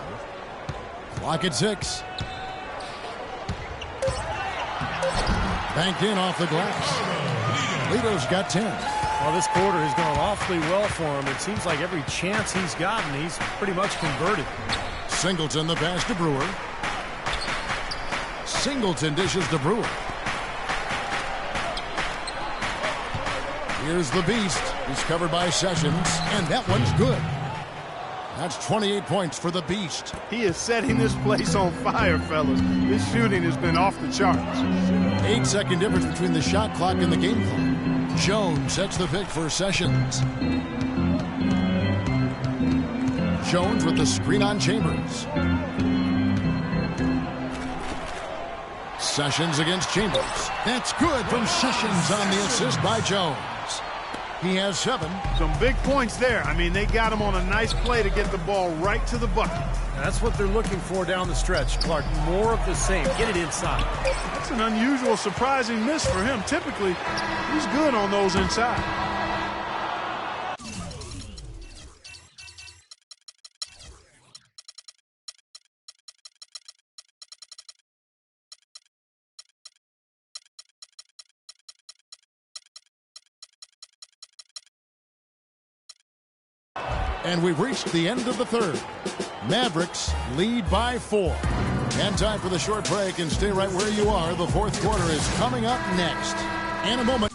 Clock at 6. Banked in off the glass. Lido's got 10. Well, this quarter has gone awfully well for him. It seems like every chance he's gotten, he's pretty much converted. Singleton the pass to Brewer. Singleton dishes to Brewer. Here's the Beast. He's covered by Sessions, and that one's good. That's 28 points for the Beast. He is setting this place on fire, fellas. This shooting has been off the charts. 8-second difference between the shot clock and the game clock. Jones sets the pick for Sessions. Jones with the screen on Chambers. Sessions against Chambers. That's good from Sessions on the assist by Jones. He has 7. Some big points there. I mean, they got him on a nice play to get the ball right to the bucket. That's what they're looking for down the stretch, Clark. More of the same. Get it inside. That's an unusual, surprising miss for him. Typically, he's good on those inside. And we've reached the end of the third. Mavericks lead by 4. And time for the short break, and stay right where you are. The fourth quarter is coming up next. In a moment.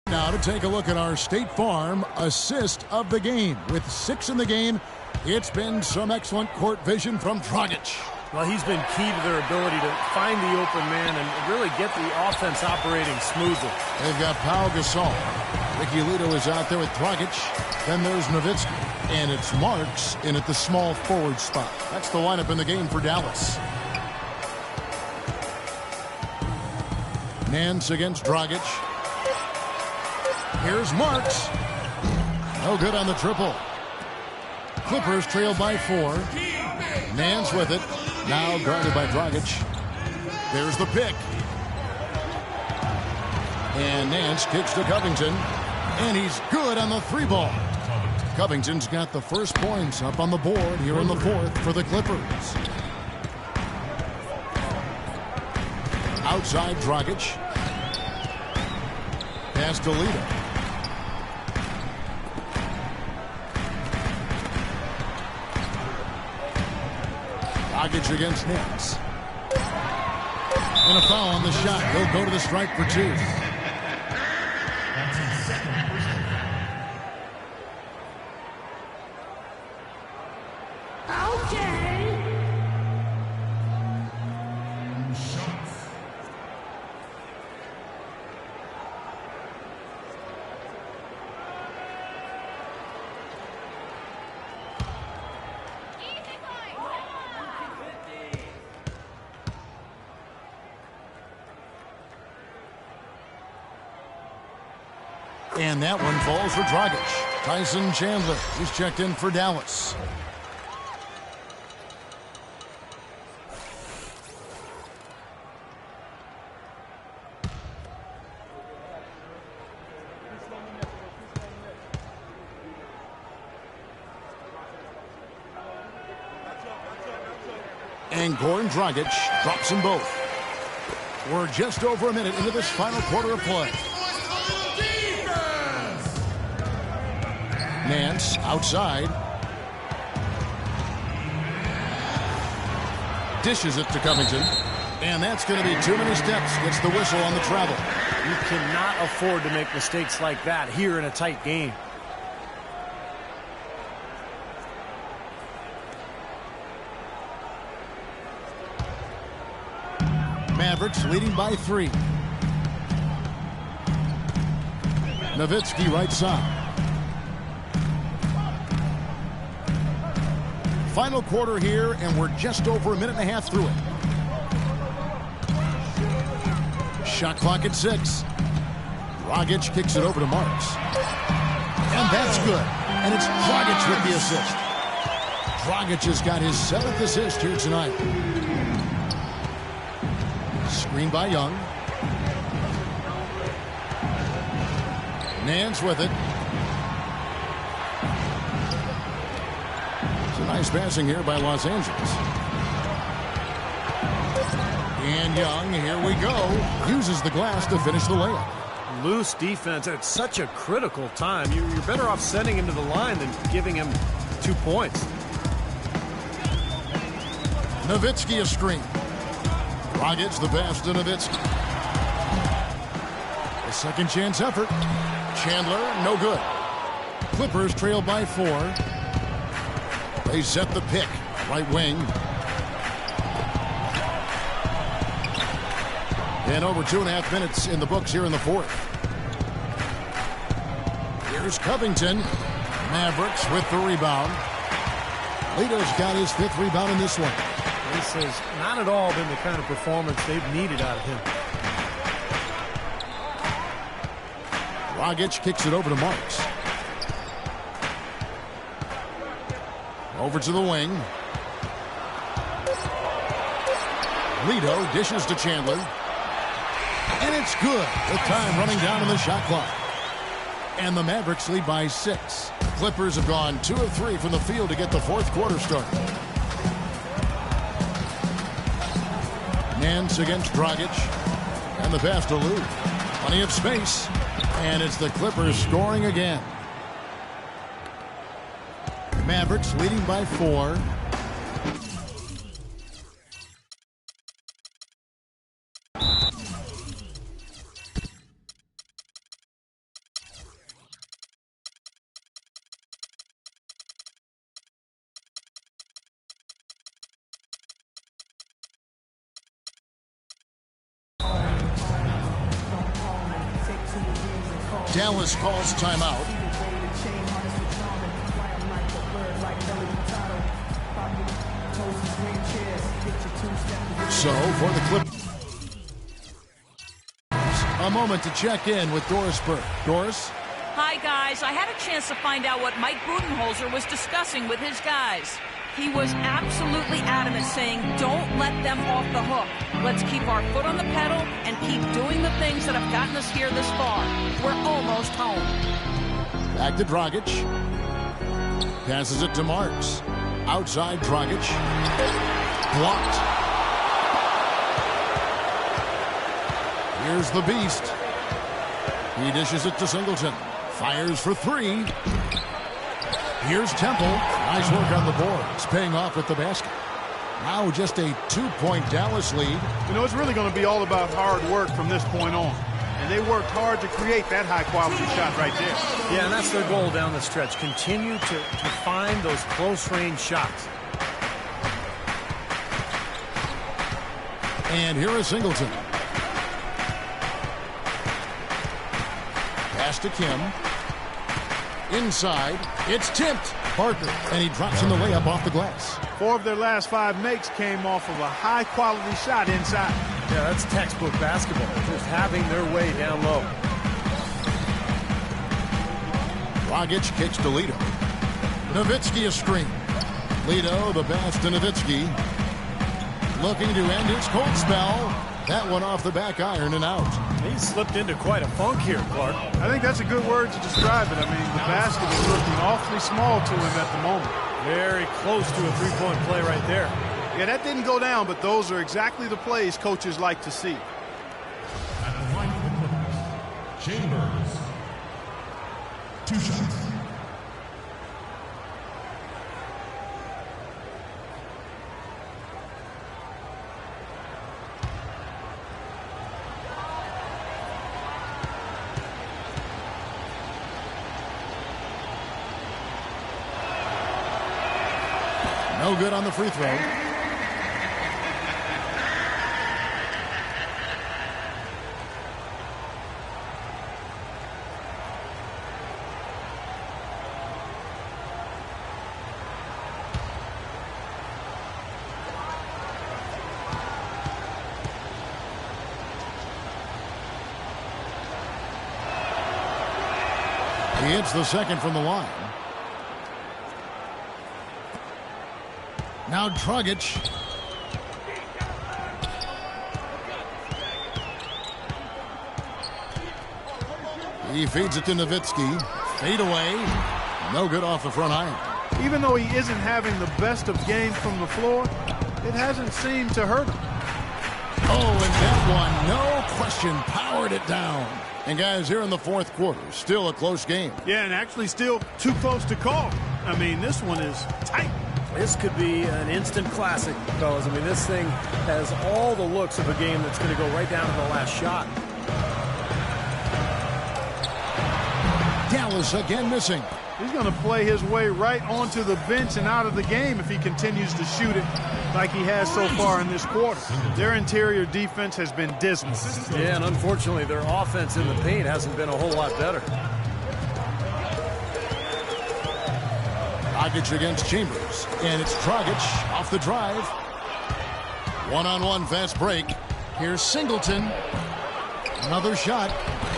Now to take a look at our State Farm assist of the game. With 6 in the game, it's been some excellent court vision from Dragic. Well, he's been key to their ability to find the open man and really get the offense operating smoothly. They've got Pau Gasol. Ricky Lito is out there with Dragic. Then there's Nowitzki. And it's Marks in at the small forward spot. That's the lineup in the game for Dallas. Nance against Dragic. Here's Marks. No good on the triple. Clippers trail by 4. Nance with it. Now guarded by Dragic. There's the pick. And Nance kicks to Covington. And he's good on the 3-ball. Covington's got the first points up on the board here in the fourth for the Clippers. Outside Dragic. Pass to Lito. Dragic against Nance. And a foul on the shot. He'll go to the stripe for 2. And that one falls for Dragic. Tyson Chandler is checked in for Dallas. And Goran Dragic drops them both. We're just over a minute into this final quarter of play. Nance outside. Dishes it to Covington. And that's going to be too many steps. Gets the whistle on the travel. You cannot afford to make mistakes like that here in a tight game. Mavericks leading by 3. Nowitzki right side. Final quarter here, and we're just over a minute and a half through it. Shot clock at 6. Dragic kicks it over to Marks. And that's good. And it's Dragic with the assist. Dragic has got his 7th assist here tonight. Screen by Young. Nance with it. Nice passing here by Los Angeles. And Young, here we go, uses the glass to finish the layup. Loose defense at such a critical time. You're better off sending him to the line than giving him 2 points. Nowitzki a screen. Dragic the pass to Nowitzki. A second chance effort. Chandler, no good. Clippers trail by 4. They set the pick. Right wing. And over 2.5 minutes in the books here in the fourth. Here's Covington. Mavericks with the rebound. Lito's got his 5th rebound in this one. This has not at all been the kind of performance they've needed out of him. Dragic kicks it over to Marks. Over to the wing. Lito dishes to Chandler. And it's good with time running down on the shot clock. And the Mavericks lead by 6. Clippers have gone 2 of 3 from the field to get the fourth quarter started. Hands against Dragic. And the pass to Lou. Plenty of space. And it's the Clippers scoring again. Mavericks leading by 4. Dallas calls timeout. So for the Clippers, a moment to check in with Doris Burke. Doris? Hi, guys. I had a chance to find out what Mike Budenholzer was discussing with his guys. He was absolutely adamant, saying, don't let them off the hook. Let's keep our foot on the pedal and keep doing the things that have gotten us here this far. We're almost home. Back to Dragic. Passes it to Marks. Outside Dragic. Blocked. Here's the beast. He dishes it to Singleton. Fires for 3. Here's Temple. Nice work on the boards. Paying off with the basket. Now just a 2-point Dallas lead. You know, it's really going to be all about hard work from this point on. And they worked hard to create that high-quality shot right there. Yeah, and that's their goal down the stretch. Continue to find those close-range shots. And here is Singleton. Pass to Kim. Inside. It's tipped. Parker. And he drops in the layup off the glass. 4 of their last 5 makes came off of a high-quality shot inside. Yeah, that's textbook basketball. Just having their way down low. Dragic kicks to Lito. Nowitzki a screen. Lito, the pass to Nowitzki. Looking to end his cold spell. That one off the back iron and out. He slipped into quite a funk here, Clark. I think that's a good word to describe it. I mean, the basket is looking awfully small to him at the moment. Very close to a three-point play right there. Yeah, that didn't go down, but those are exactly the plays coaches like to see. At the line for the Clippers, Chambers. 2 shots. No good on the free throw. He hits the second from the line. Now Dragic. He feeds it to Nowitzki. Fade away. No good off the front iron. Even though he isn't having the best of games from the floor, it hasn't seemed to hurt him. Oh, and that one, no question, powered it down. And guys, here in the fourth quarter, still a close game. Yeah, and actually still too close to call. I mean, this one is tight. This could be an instant classic, fellas. I mean, this thing has all the looks of a game that's going to go right down to the last shot. Dallas again missing. He's going to play his way right onto the bench and out of the game if he continues to shoot it like he has so far in this quarter. Their interior defense has been dismal. Yeah, and unfortunately, their offense in the paint hasn't been a whole lot better. Dragic against Chambers, and it's Dragic off the drive. One-on-one fast break. Here's Singleton. Another shot,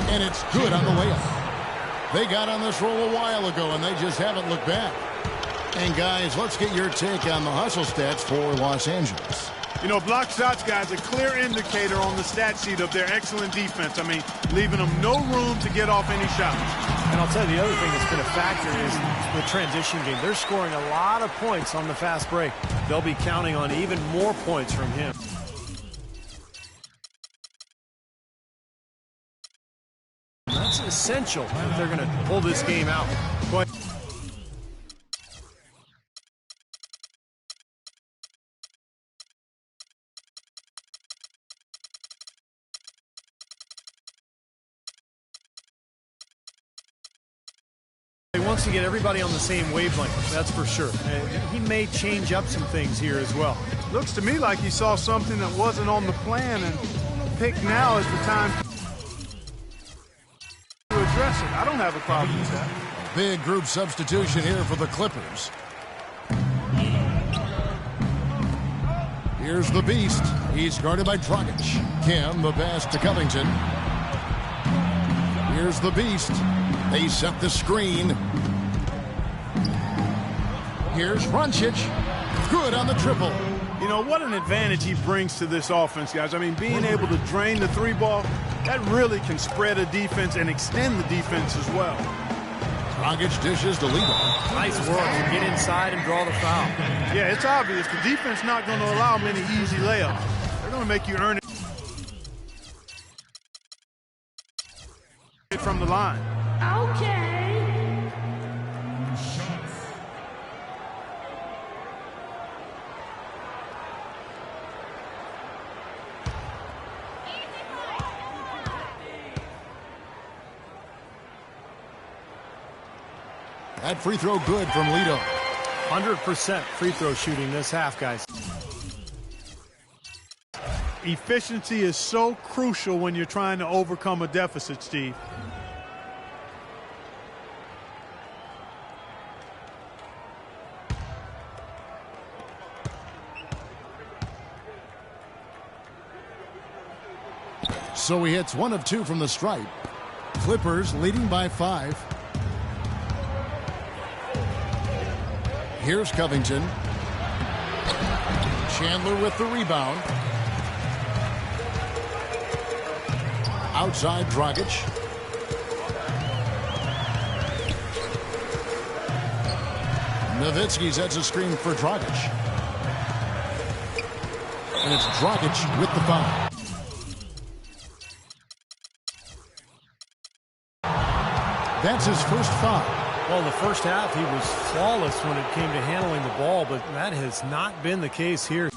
and it's good on the layup. They got on this roll a while ago, and they just haven't looked back. And guys, let's get your take on the hustle stats for Los Angeles. You know, block shots, guys, a clear indicator on the stat sheet of their excellent defense. I mean, leaving them no room to get off any shots. And I'll tell you, the other thing that's been a factor is the transition game. They're scoring a lot of points on the fast break. They'll be counting on even more points from him. essential if they're going to pull this game out. But he wants to get everybody on the same wavelength, that's for sure. He may change up some things here as well. Looks to me like he saw something that wasn't on the plan and picked now is the time to address it. I don't have a problem with that. Big group substitution here for the Clippers. Here's the Beast. He's guarded by Dragic. Kim, the pass to Covington. Here's the Beast. They set the screen. Here's Roncic. Good on the triple. You know, what an advantage he brings to this offense, guys. I mean, being able to drain the three ball, that really can spread a defense and extend the defense as well. Dragic dishes to Lito. Nice work to get inside and draw the foul. Yeah, it's obvious. The defense not going to allow many easy layups. They're going to make you earn it from the line. Okay. That free throw good from Lito. 100% free throw shooting this half, guys. Efficiency is so crucial when you're trying to overcome a deficit, Steve. So he hits 1 of 2 from the stripe. Clippers leading by 5. Here's Covington. Chandler with the rebound. Outside Dragic. Nowitzki sets a screen for Dragic. And it's Dragic with the foul. That's his first foul. Well, in the first half, he was flawless when it came to handling the ball, but that has not been the case here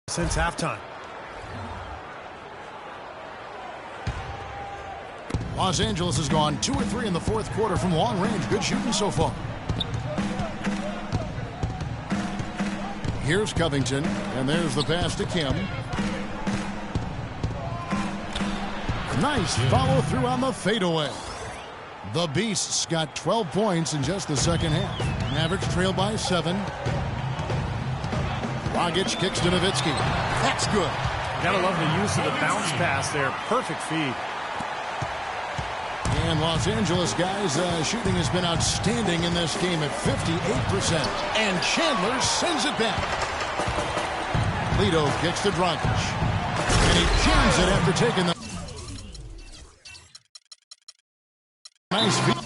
since halftime. Los Angeles has gone 2 or 3 in the fourth quarter from long range. Good shooting so far. Here's Covington, and there's the pass to Kim. Nice follow through on the fadeaway. The Beasts got 12 points in just the second half. Mavericks trail by 7. Dragic kicks to Nowitzki. That's good. Gotta love the use of the bounce pass there. Perfect feed. And Los Angeles, guys, shooting has been outstanding in this game at 58%. And Chandler sends it back. Lito kicks to Dragic. And he jams it after taking the nice feed.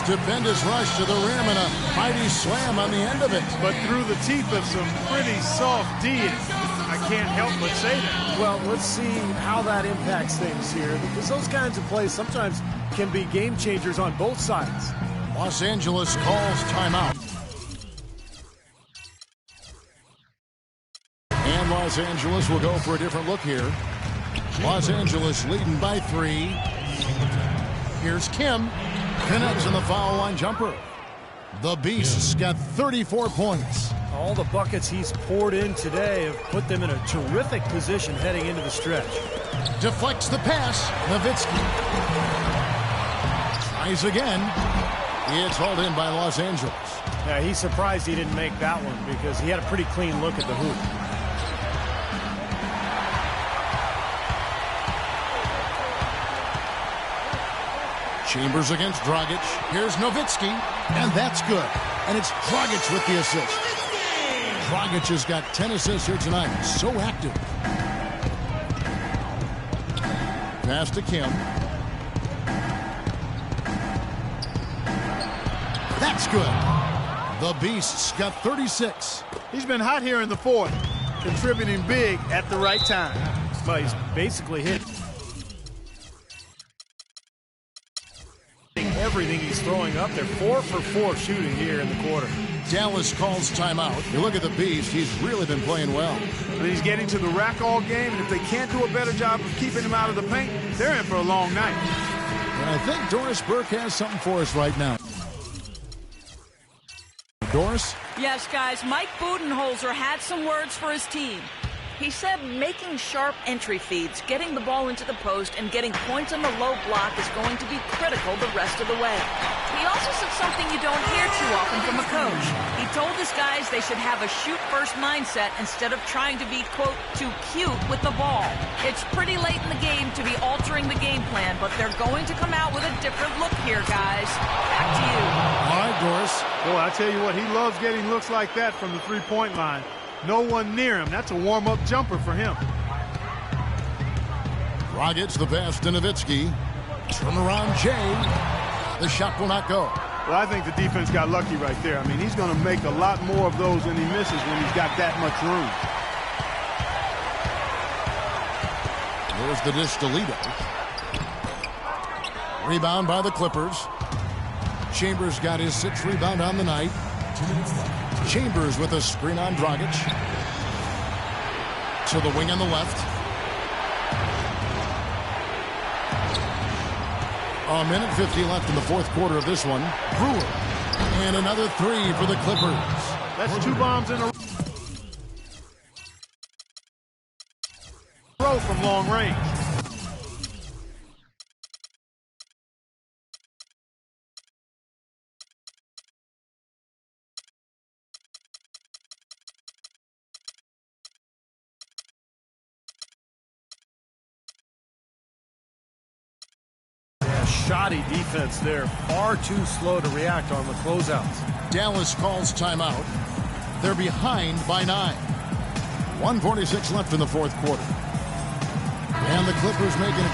Stupendous rush to the rim and a mighty slam on the end of it. But through the teeth of some pretty soft D. I can't help but say that. Well, let's see how that impacts things here, because those kinds of plays sometimes can be game changers on both sides. Los Angeles calls timeout. And Los Angeles will go for a different look here. Los Angeles leading by 3. Here's Kim. Connects in the foul line jumper. The Beasts got 34 points. All the buckets he's poured in today have put them in a terrific position heading into the stretch. Deflects the pass. Nowitzki tries again. It's hauled in by Los Angeles. Yeah, he's surprised he didn't make that one because he had a pretty clean look at the hoop. Chambers against Dragic. Here's Nowitzki, and that's good. And it's Dragic with the assist. Dragic has got 10 assists here tonight. So active. Pass to Kim. That's good. The Beast's got 36. He's been hot here in the fourth, contributing big at the right time. Well, he's basically hit everything he's throwing up there. 4 for 4 shooting here in the quarter. Dallas calls timeout. You look at the Beast, he's really been playing well. But he's getting to the rack all game, and if they can't do a better job of keeping him out of the paint, they're in for a long night. And I think Doris Burke has something for us right now. Doris? Yes, guys, Mike Budenholzer had some words for his team. He said making sharp entry feeds, getting the ball into the post, and getting points on the low block is going to be critical the rest of the way. He also said something you don't hear too often from a coach. He told his guys they should have a shoot-first mindset instead of trying to be, quote, too cute with the ball. It's pretty late in the game to be altering the game plan, but they're going to come out with a different look here, guys. Back to you. All right, Doris. Boy, I tell you what, he loves getting looks like that from the three-point line. No one near him. That's a warm-up jumper for him. Dragic, the pass to Nowitzki. Turnaround Jay. The shot will not go. Well, I think the defense got lucky right there. I mean, he's going to make a lot more of those than he misses when he's got that much room. There's the dish to Lito. Rebound by the Clippers. Chambers got his 6th rebound on the night. Chambers with a screen on Dragic. To the wing on the left. A minute 50 left in the fourth quarter of this one. Brewer. And another 3 for the Clippers. That's 2 bombs in a row from long range. Shoddy defense there. Far too slow to react on the closeouts. Dallas calls timeout. They're behind by 9. 1:46 left in the fourth quarter. And the Clippers making a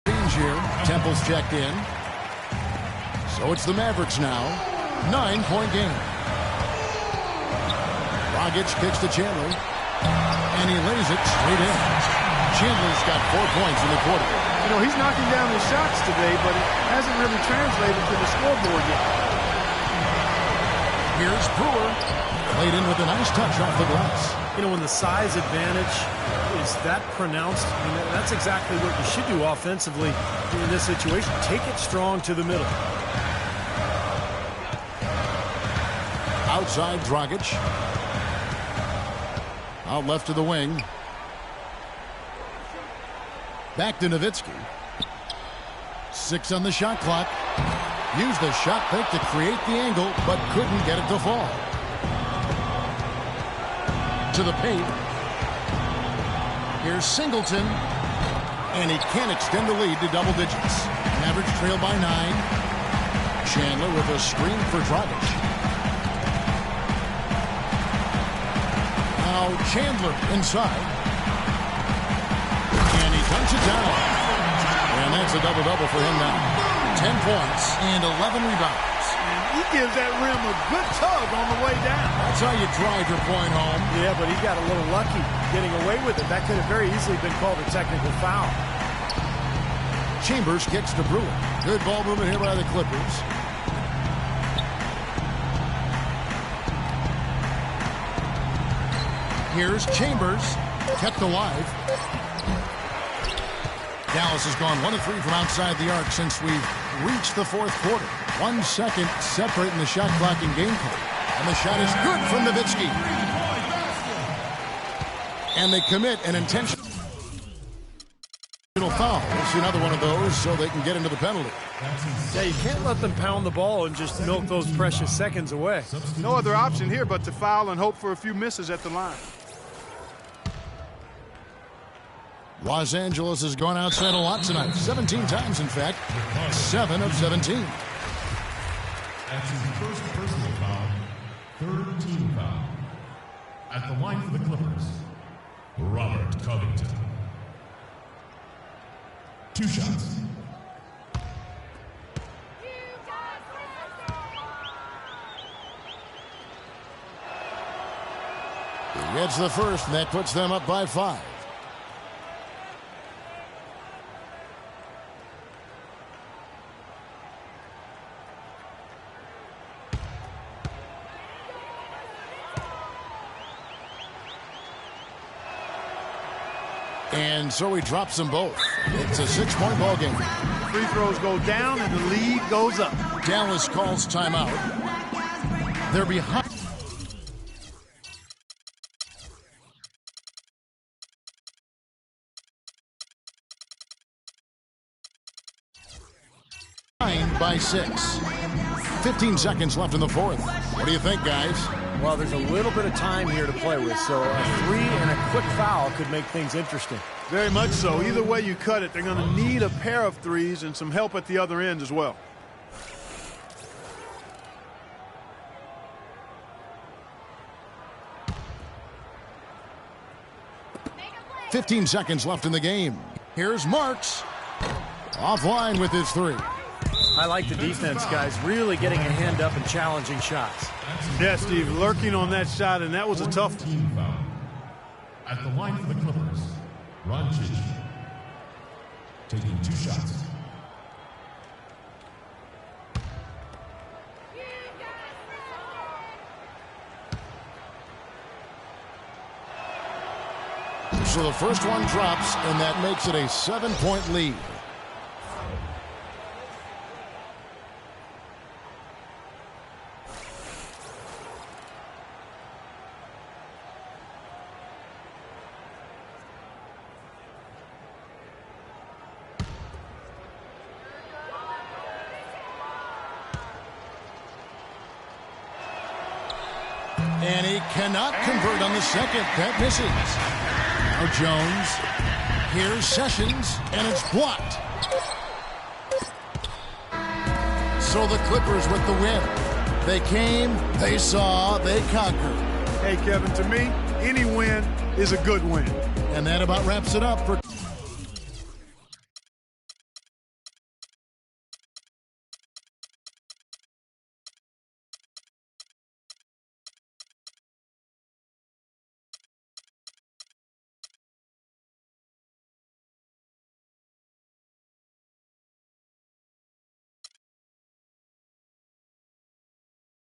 change here. Temple's checked in. So it's the Mavericks now. 9-point game. Dragic kicks to Chandler, and he lays it straight in. Chandler's got 4 points in the quarter. You know, he's knocking down his shots today, but it hasn't really translated to the scoreboard yet. Here's Brewer, played in with a nice touch off the glass. You know, when the size advantage is that pronounced, I mean, that's exactly what you should do offensively in this situation. Take it strong to the middle. Outside Dragic. Out left to the wing. Back to Nowitzki. 6 on the shot clock. Used the shot fake to create the angle, but couldn't get it to fall. To the paint. Here's Singleton. And he can't extend the lead to double digits. Mavericks trail by 9. Chandler with a screen for Dragic. Now Chandler inside. And he dunks it down. And that's a double-double for him now. 10 points and 11 rebounds. And he gives that rim a good tug on the way down. That's how you drive your point home. Yeah, but he got a little lucky getting away with it. That could have very easily been called a technical foul. Chambers kicks to Brewer. Good ball movement here by the Clippers. Here's Chambers, kept alive. Dallas has gone 1 of 3 from outside the arc since we've reached the fourth quarter. 1 second separating the shot clock and game clock. And the shot is good from Nowitzki. And they commit an intentional foul. We'll see another one of those so they can get into the penalty. Yeah, you can't let them pound the ball and just milk those precious seconds away. No other option here but to foul and hope for a few misses at the line. Los Angeles has gone outside a lot tonight. 17 times, in fact. 7 of 17. That's his first personal foul, 3rd team foul. At the line for the Clippers, Robert Covington. 2 shots. He gets the first, and that puts them up by 5. And so he drops them both. It's a 6-point ball game. Free throws go down and the lead goes up. Dallas calls timeout. They're behind. By 6. 15 seconds left in the fourth. What do you think, guys? Well, there's a little bit of time here to play with, so a 3 and a quick foul could make things interesting. Very much so. Either way you cut it, they're going to need a pair of threes and some help at the other end as well. "15 seconds left in the game. Here's Marks. Offline with his 3. I like the defense, guys, really getting a hand up and challenging shots. Yeah, Steve, lurking on that shot, and that was a tough one. Team foul. At the line for the Clippers, Ron Chichi. Taking 2 shots. So the first one drops, and that makes it a 7-point lead. And he cannot convert on the second. That misses. Now Jones. Here's Sessions, and it's blocked. So the Clippers with the win. They came, they saw, they conquered. Hey, Kevin, to me, any win is a good win. And that about wraps it up for